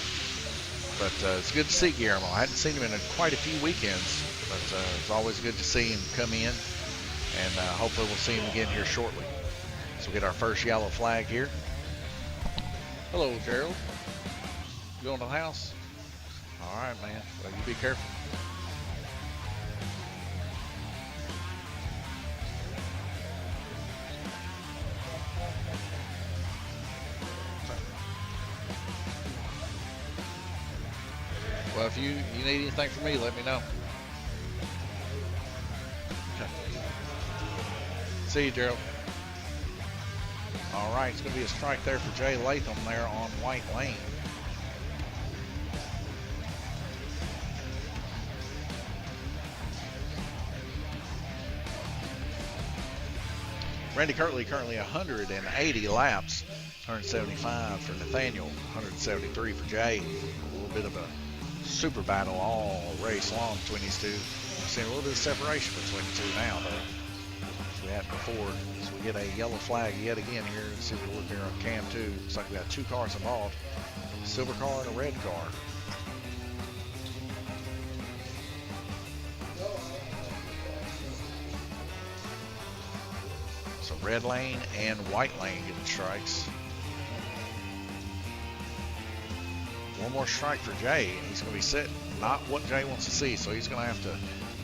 But it's good to see Guillermo. I hadn't seen him in quite a few weekends, but it's always good to see him come in, and hopefully we'll see him again here shortly. So we get our first yellow flag here. Hello, Gerald. You going to the house? All right, man. Well, you be careful. Well, if you need anything from me, let me know. Okay. See you, Gerald. All right, it's going to be a strike there for Jay Latham there on White Lane. Randy Kirtley currently 180 laps, 175 for Nathaniel, 173 for Jay. A little bit of a super battle all race long between these two. We're seeing a little bit of separation between the two now, though, as we had before. So we get a yellow flag yet again here. Let's see if we look here on cam 2. Looks like we got 2 cars involved, a silver car and a red car. So red lane and white lane getting strikes. One more strike for Jay, and he's going to be sitting. Not what Jay wants to see, so he's going to have to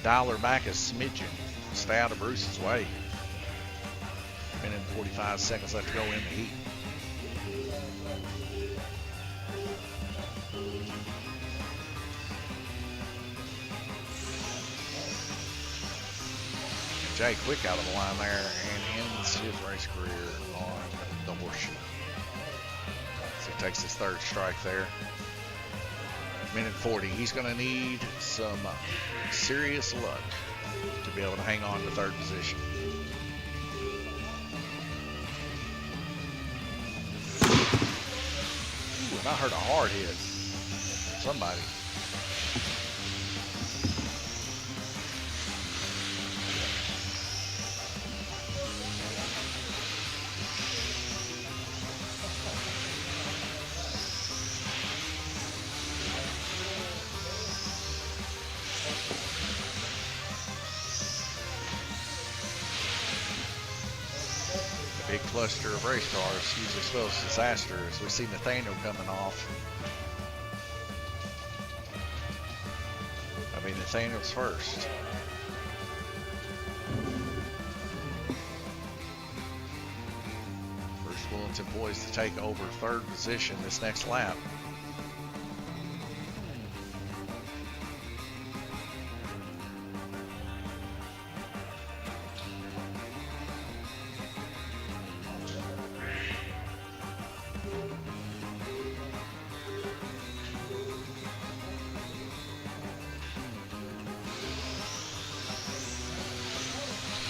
dial her back a smidgen, stay out of Bruce's way. Minute and 45 seconds left to go in the heat. Jay quick out of the line there and ends his race career on the horseshoe. So he takes his 3rd strike there. Minute 40. He's going to need some serious luck to be able to hang on to 3rd position. Ooh, and I heard a hard hit. Somebody. Big cluster of race cars usually spells disaster, as we see Nathaniel coming off. I mean, Nathaniel's first. Bruce Bullington poised to take over 3rd position this next lap.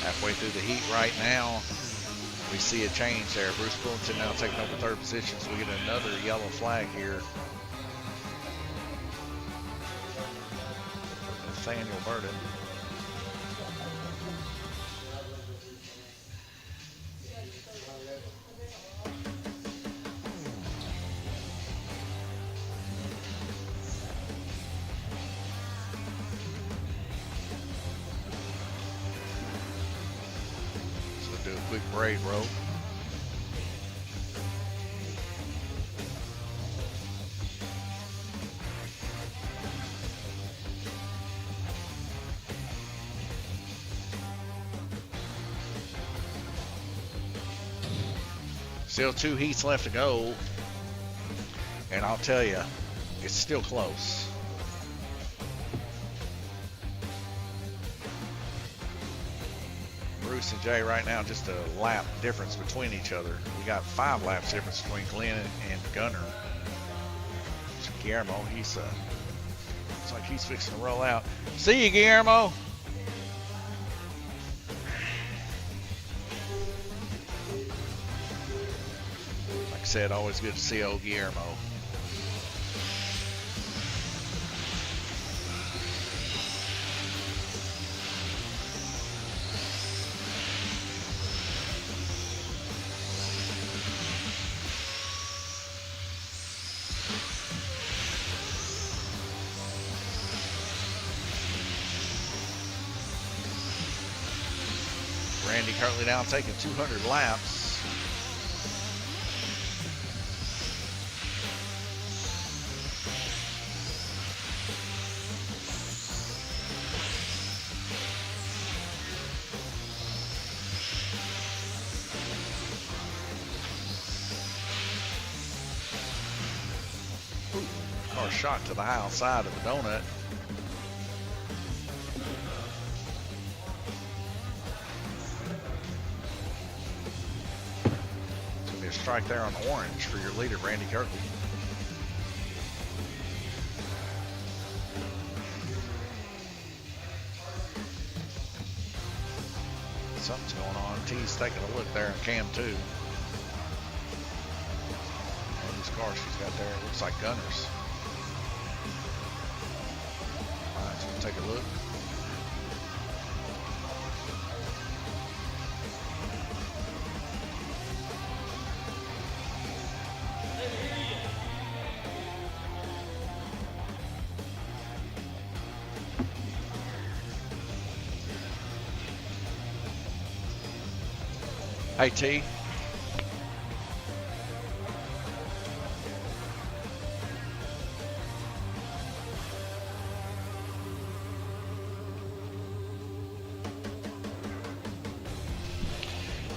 Halfway through the heat right now, we see a change there. Bruce Bullington now taking over 3rd position, so we get another yellow flag here. Nathaniel Burden. Do a quick braid rope. Still 2 heats left to go, and I'll tell you, it's still close. Bruce and Jay right now, just a lap difference between each other. We got 5 laps difference between Glenn and Gunner. So Guillermo, he's looks like he's fixing to roll out. See you, Guillermo. Like I said, always good to see old Guillermo. Randy Kirtley now taking 200 laps. Car shot to the outside of the donut. It's going to be a strike there on the orange for your leader, Randy Kirtley. Something's going on. T's taking a look there in cam 2. And this car she's got there, it looks like Gunner's. All right, so we'll take a look. Hey, T.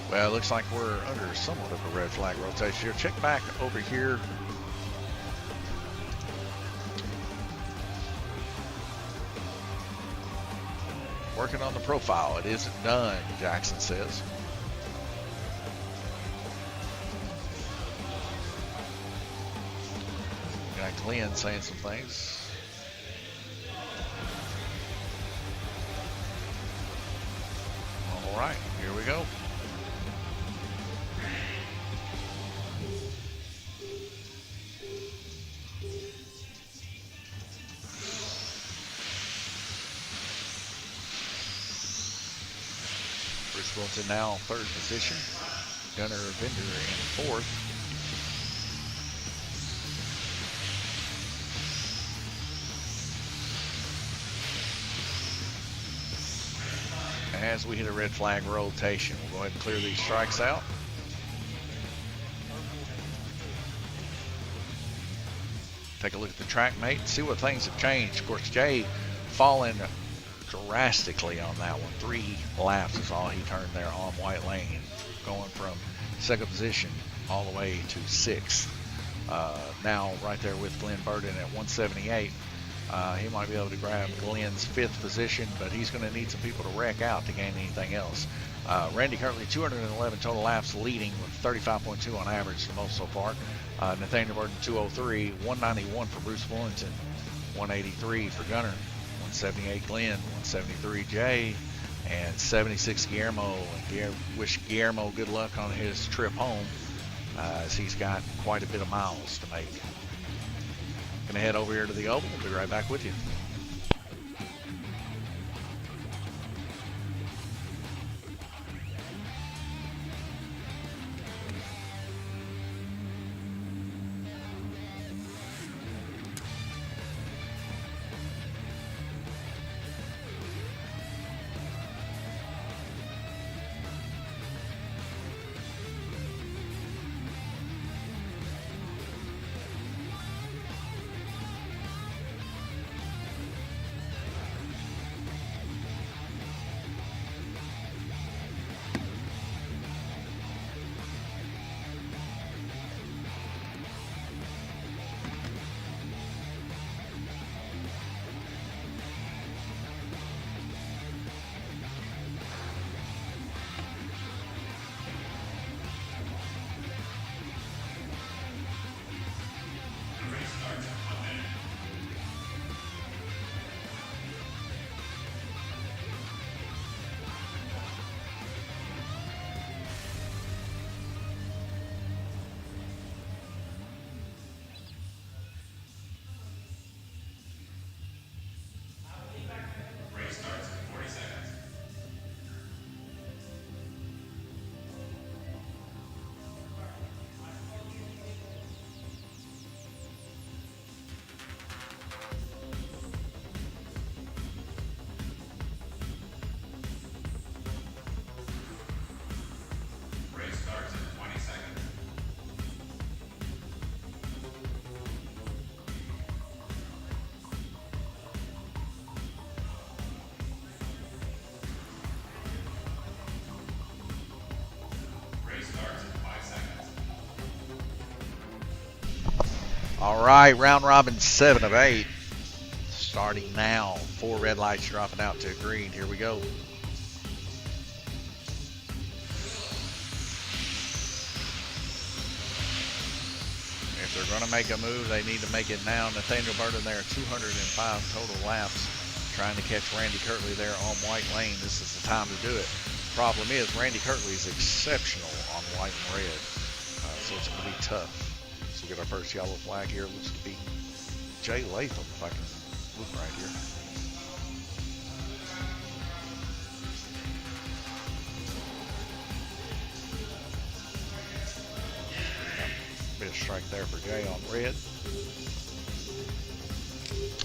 Well, it looks like we're under somewhat of a red flag rotation here. Check back over here. Working on the profile. It isn't done, Jackson says. Got Glenn saying some things. All right, here we go. Bruce Wilson now third position. Gunnar Bender in fourth. As we hit a red flag rotation, we'll go ahead and clear these strikes out. Take a look at the track mate and see what things have changed. Of course, Jay fallen drastically on that one. 3 laps is all he turned there on white lane, going from second position all the way to 6th. Now right there with Glenn Burden at 178. He might be able to grab Glenn's 5th position, but he's going to need some people to wreck out to gain anything else. Randy currently 211 total laps, leading with 35.2 on average, the most so far. Nathaniel Burden 203, 191 for Bruce Willington, 183 for Gunner, 178 Glenn, 173 Jay, and 76 Guillermo. And wish Guillermo good luck on his trip home, as he's got quite a bit of miles to make. Gonna head over here to the oval. We'll be right back with you. All right, round robin 7 of 8. Starting now. 4 red lights dropping out to green. Here we go. If they're going to make a move, they need to make it now. Nathaniel Burden there, 205 total laps, trying to catch Randy Kirtley there on white lane. This is the time to do it. Problem is, Randy Kirtley is exceptional on white and red, so it's going to be tough. So we get our first yellow flag here. Looks to be Jay Latham, if I can look right here. Bit of strike there for Jay on red.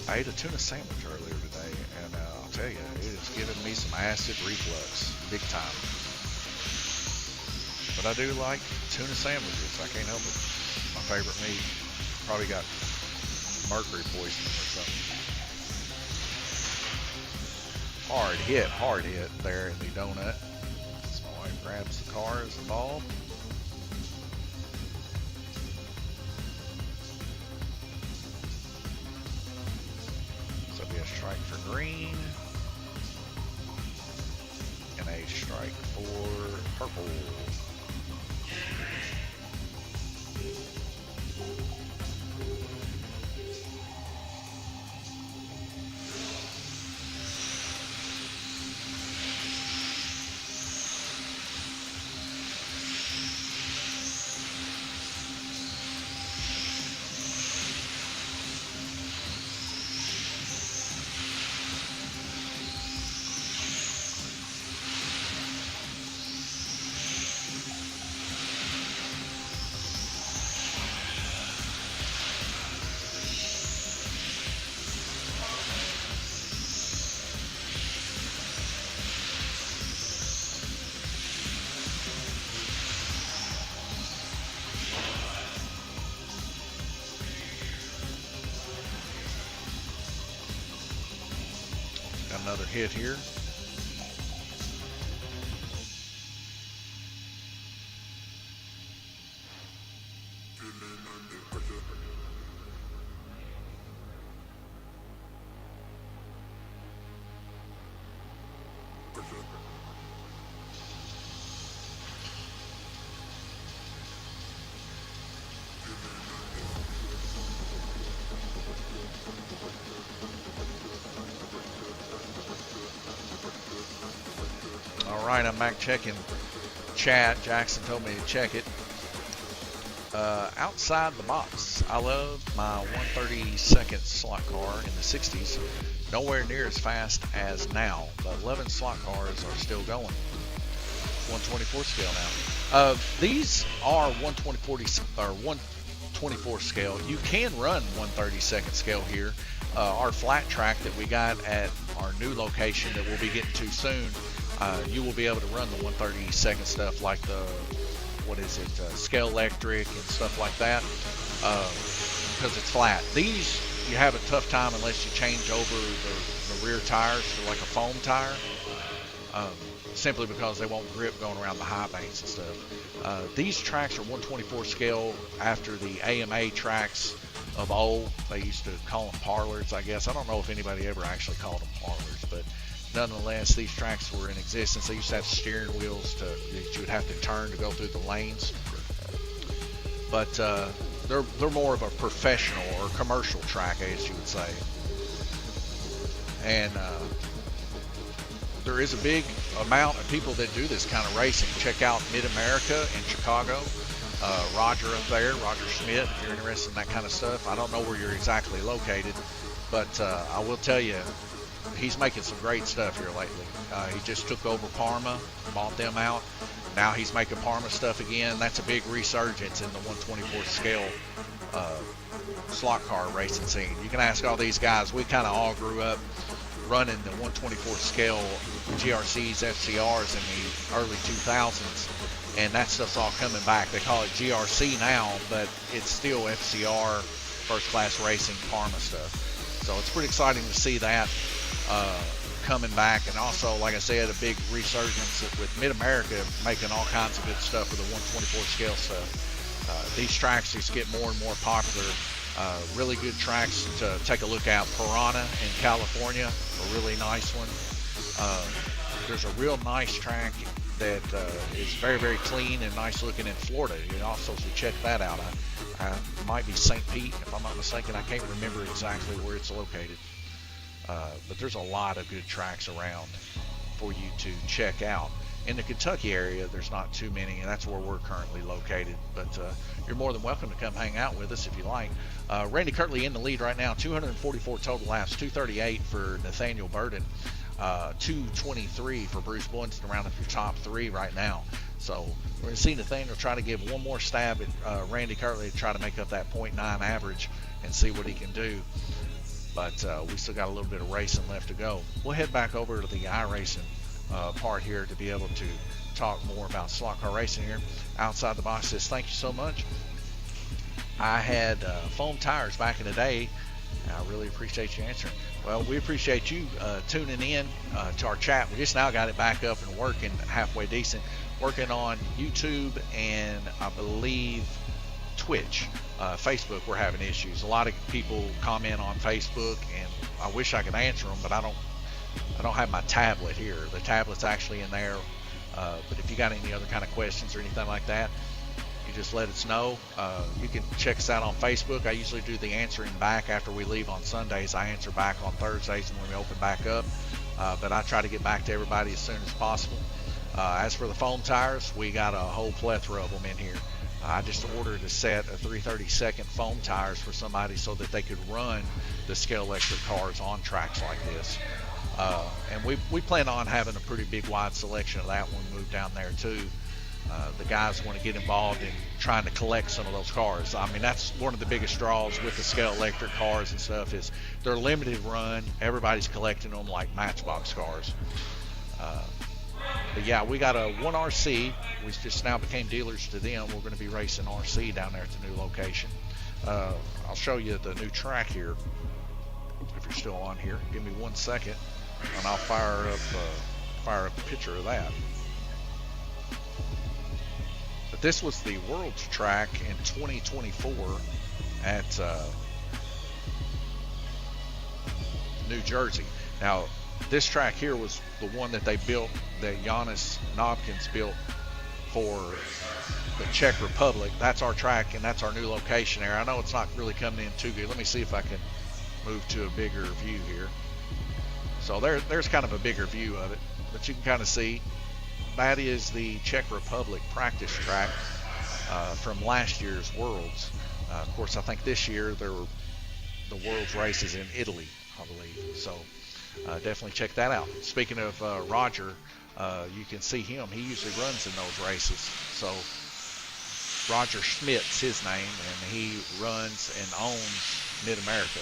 I ate a tuna sandwich earlier today, and I'll tell you, it is giving me some acid reflux, big time. But I do like tuna sandwiches. I can't help it. My favorite meat. Probably got mercury poisoning or something. Hard hit there in the donut. So my wife grabs the car as the ball. So it'll be a strike for green. And a strike for purple. Got another hit here. All right, I'm back checking chat. Jackson told me to check it. Outside the box, I love my 132nd slot car in the 60s. Nowhere near as fast as now. The 11 slot cars are still going. 124 scale now. These are 124 scale. You can run 132nd scale here. Our flat track that we got at our new location that we'll be getting to soon, you will be able to run the 132nd stuff like the, Scale Electric and stuff like that, because it's flat. These, you have a tough time unless you change over the rear tires to like a foam tire, simply because they won't grip going around the high banks and stuff. These tracks are 124 scale after the AMA tracks of old. They used to call them parlors, I guess. I don't know if anybody ever actually called them parlors, but nonetheless, these tracks were in existence. They used to have steering wheels that you would have to turn to go through the lanes. But they're more of a professional or commercial track, as you would say. And there is a big amount of people that do this kind of racing. Check out Mid-America in Chicago. Roger up there, Roger Schmidt, if you're interested in that kind of stuff. I don't know where you're exactly located, but I will tell you, he's making some great stuff here lately. He just took over Parma, bought them out. Now he's making Parma stuff again. That's a big resurgence in the 124 scale slot car racing scene. You can ask all these guys. We kind of all grew up running the 124 scale GRCs, FCRs in the early 2000s, and that stuff's all coming back. They call it GRC now, but it's still FCR, first class racing Parma stuff. So it's pretty exciting to see that coming back, and also, like I said, a big resurgence with Mid-America making all kinds of good stuff with the 124 scale stuff. These tracks just get more and more popular Really good tracks to take a look at. Piranha in California, a really nice one. There's a real nice track that is very, very clean and nice looking in Florida. You also should check that out. I might be St. Pete, if I'm not mistaken. I can't remember exactly where it's located. But there's a lot of good tracks around for you to check out. In the Kentucky area, there's not too many, and that's where we're currently located. But you're more than welcome to come hang out with us if you like. Randy Kirtley in the lead right now, 244 total laps, 238 for Nathaniel Burden, 223 for Bruce Bullington, around up your top three right now. So we're going to see Nathaniel try to give one more stab at Randy Kirtley to try to make up that .9 average and see what he can do. But we still got a little bit of racing left to go. We'll head back over to the iRacing part here to be able to talk more about slot car racing here. Outside the Box says, thank you so much. I had foam tires back in the day. I really appreciate you answering. Well, we appreciate you tuning in to our chat. We just now got it back up and working halfway decent. Working on YouTube and I believe Twitch. Facebook, we're having issues. A lot of people comment on Facebook, and I wish I could answer them, but I don't have my tablet here. The tablet's actually in there. But if you got any other kind of questions or anything like that, you just let us know. You can check us out on Facebook. I usually do the answering back after we leave on Sundays. I answer back on Thursdays when we open back up. But I try to get back to everybody as soon as possible. As for the foam tires, we got a whole plethora of them in here. I just ordered a set of 332nd foam tires for somebody so that they could run the scale electric cars on tracks like this. And we plan on having a pretty big wide selection of that when we move down there too. The guys want to get involved in trying to collect some of those cars. I mean, that's one of the biggest draws with the scale electric cars and stuff is they're limited run. Everybody's collecting them like Matchbox cars. But yeah, we got a 1RC. We just now became dealers to them. We're going to be racing RC down there at the new location. I'll show you the new track here if you're still on here. Give me 1 second and I'll fire up a picture of that. But this was the World's track in 2024 at New Jersey. Now, this track here was the one that they built, that Giannis Nobkins built for the Czech Republic. That's our track, and that's our new location there. I know it's not really coming in too good. Let me see if I can move to a bigger view here. So there's kind of a bigger view of it, but you can kind of see that is the Czech Republic practice track from last year's Worlds. Of course, I think this year there were the Worlds races in Italy, I believe. So definitely check that out. Speaking of Roger, you can see him. He usually runs in those races. So Roger Schmidt's his name, and he runs and owns Mid-America.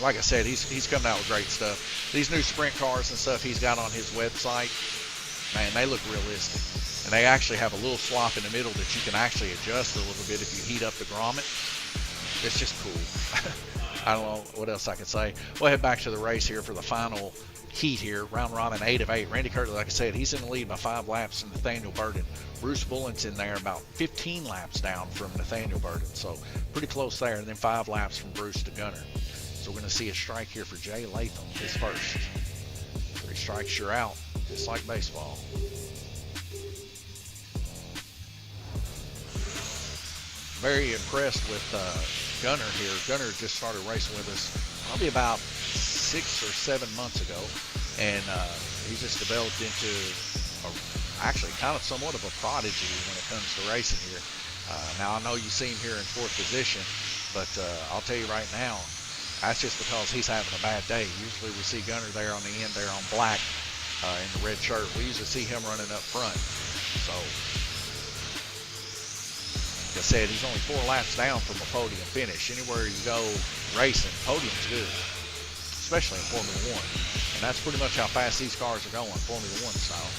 Like I said, he's coming out with great stuff. These new sprint cars and stuff he's got on his website, man, they look realistic. And they actually have a little slop in the middle that you can actually adjust a little bit if you heat up the grommet. It's just cool. I don't know what else I can say. We'll head back to the race here for the final heat here. Round robin 8 of 8. Randy Kirtley, like I said, he's in the lead by 5 laps from Nathaniel Burden. Bruce Bullington there about 15 laps down from Nathaniel Burden. So pretty close there. And then 5 laps from Bruce to Gunner. So we're going to see a strike here for Jay Latham, his first. 3 strikes, you're out, just like baseball. Very impressed with Gunner here. Gunner just started racing with us probably about 6 or 7 months ago, and he's just developed into actually kind of somewhat of a prodigy when it comes to racing here. Now I know you see him here in 4th position, but I'll tell you right now, that's just because he's having a bad day. Usually we see Gunner there on the end there on black in the red shirt. We usually see him running up front. So like I said, he's only 4 laps down from a podium finish. Anywhere you go racing, podium's good, especially in Formula 1. And that's pretty much how fast these cars are going, Formula 1 style.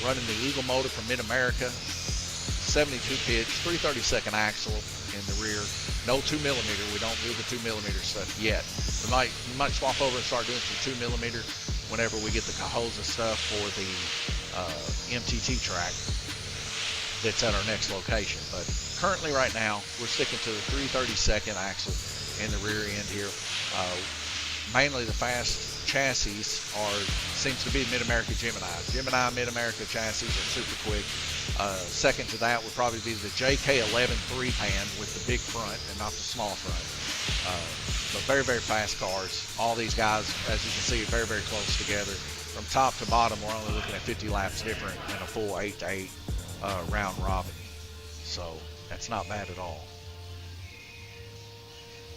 Running the Eagle motor from Mid-America, 72 pitch, 332nd axle in the rear. No 2mm. We don't do the 2mm stuff yet. We might swap over and start doing some 2mm whenever we get the Cahosa stuff for the MTT track. that's at our next location. But currently right now, we're sticking to the 332nd axle in the rear end here. Mainly the fast chassis seems to be Mid-America Gemini. Gemini Mid-America chassis are super quick. Second to that would probably be the JK11 3-pan with the big front and not the small front. But very, very fast cars. All these guys, as you can see, very, very close together. From top to bottom, we're only looking at 50 laps different than a full 8-to-8 round robin. So that's not bad at all.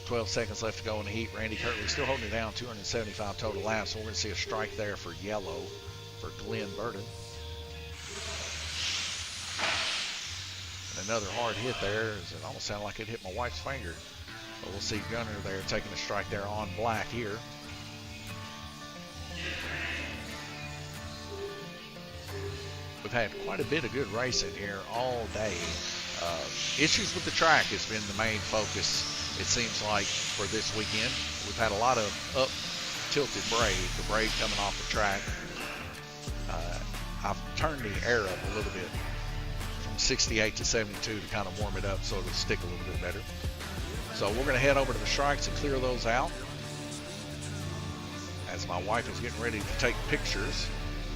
12 seconds left to go in the heat. Randy Kirtley still holding it down, 275 total laps. So we're going to see a strike there for yellow for Glenn Burden. And another hard hit there. It almost sounded like it hit my wife's finger. But we'll see Gunner there taking a strike there on black here. We've had quite a bit of good racing here all day. Issues with the track has been the main focus, it seems like, for this weekend. We've had a lot of up-tilted braid, the braid coming off the track. I've turned the air up a little bit from 68 to 72 to kind of warm it up so it'll stick a little bit better. So we're going to head over to the strikes and clear those out, as my wife is getting ready to take pictures.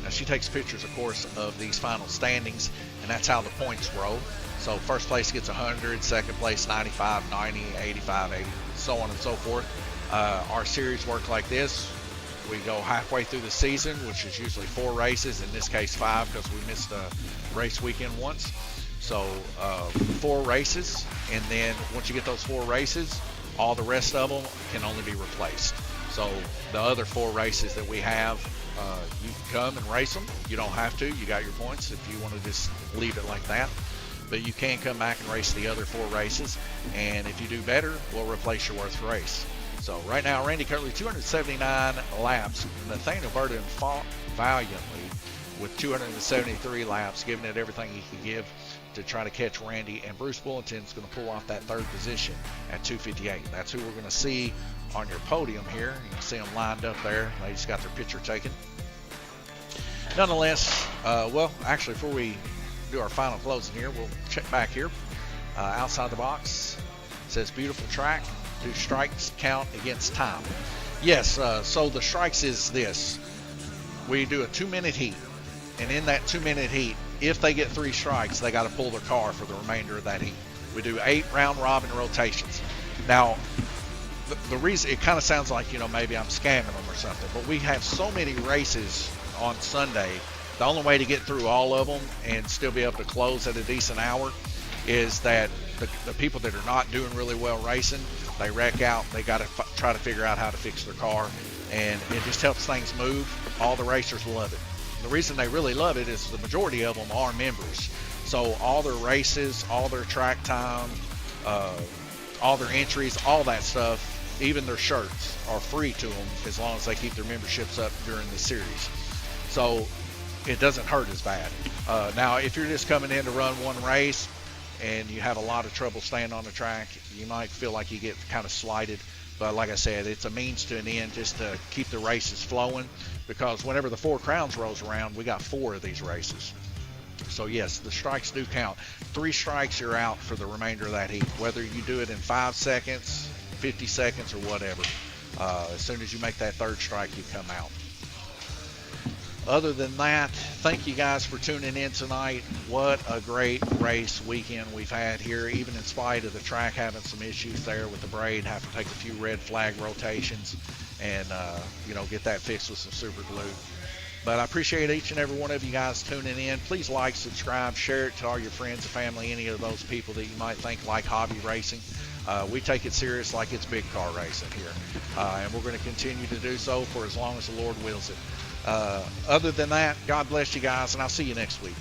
Now she takes pictures, of course, of these final standings, and that's how the points roll. So first place gets 100, second place 95, 90, 85, 80, so on and so forth. Our series work like this. We go halfway through the season, which is usually 4 races, in this case 5 because we missed a race weekend once. So 4 races, and then once you get those 4 races, all the rest of them can only be replaced. So the other 4 races that we have, you can come and race them. You don't have to. You got your points if you want to just leave it like that. But you can come back and race the other 4 races, and if you do better, we'll replace your worst race. So right now, Randy Kirtley, 279 laps. Nathaniel Burden fought valiantly with 273 laps, giving it everything he could give to try to catch Randy. And Bruce Bullington's going to pull off that 3rd position at 258. That's who we're going to see on your podium here. You can see them lined up there. They just got their picture taken. Nonetheless, well, actually, before we do our final closing here, we'll check back here. Outside the box, it says beautiful track. Do strikes count against time? Yes, so the strikes is this. We do a 2-minute heat, and in that 2-minute heat, if they get 3 strikes, they got to pull their car for the remainder of that heat. We do 8 round robin rotations. Now, the reason, it kind of sounds like, you know, maybe I'm scamming them or something, but we have so many races on Sunday. The only way to get through all of them and still be able to close at a decent hour is that the people that are not doing really well racing, they wreck out. They got to try to figure out how to fix their car, and it just helps things move. All the racers love it. The reason they really love it is the majority of them are members. So all their races, all their track time, all their entries, all that stuff, even their shirts are free to them as long as they keep their memberships up during the series. So it doesn't hurt as bad. Now, if you're just coming in to run one race and you have a lot of trouble staying on the track, you might feel like you get kind of slighted. But like I said, it's a means to an end just to keep the races flowing, because whenever the 4 Crowns rolls around, we got 4 of these races. So yes, the strikes do count. 3 strikes, you're out for the remainder of that heat, whether you do it in 5 seconds, 50 seconds, or whatever. As soon as you make that 3rd strike, you come out. Other than that, thank you guys for tuning in tonight. What a great race weekend we've had here, even in spite of the track having some issues there with the braid. Have to take a few red flag rotations and get that fixed with some super glue. But I appreciate each and every one of you guys tuning in. Please like, subscribe, share it to all your friends and family, any of those people that you might think like hobby racing. We take it serious like it's big car racing here, and we're going to continue to do so for as long as the Lord wills it. Other than that, God bless you guys, and I'll see you next week.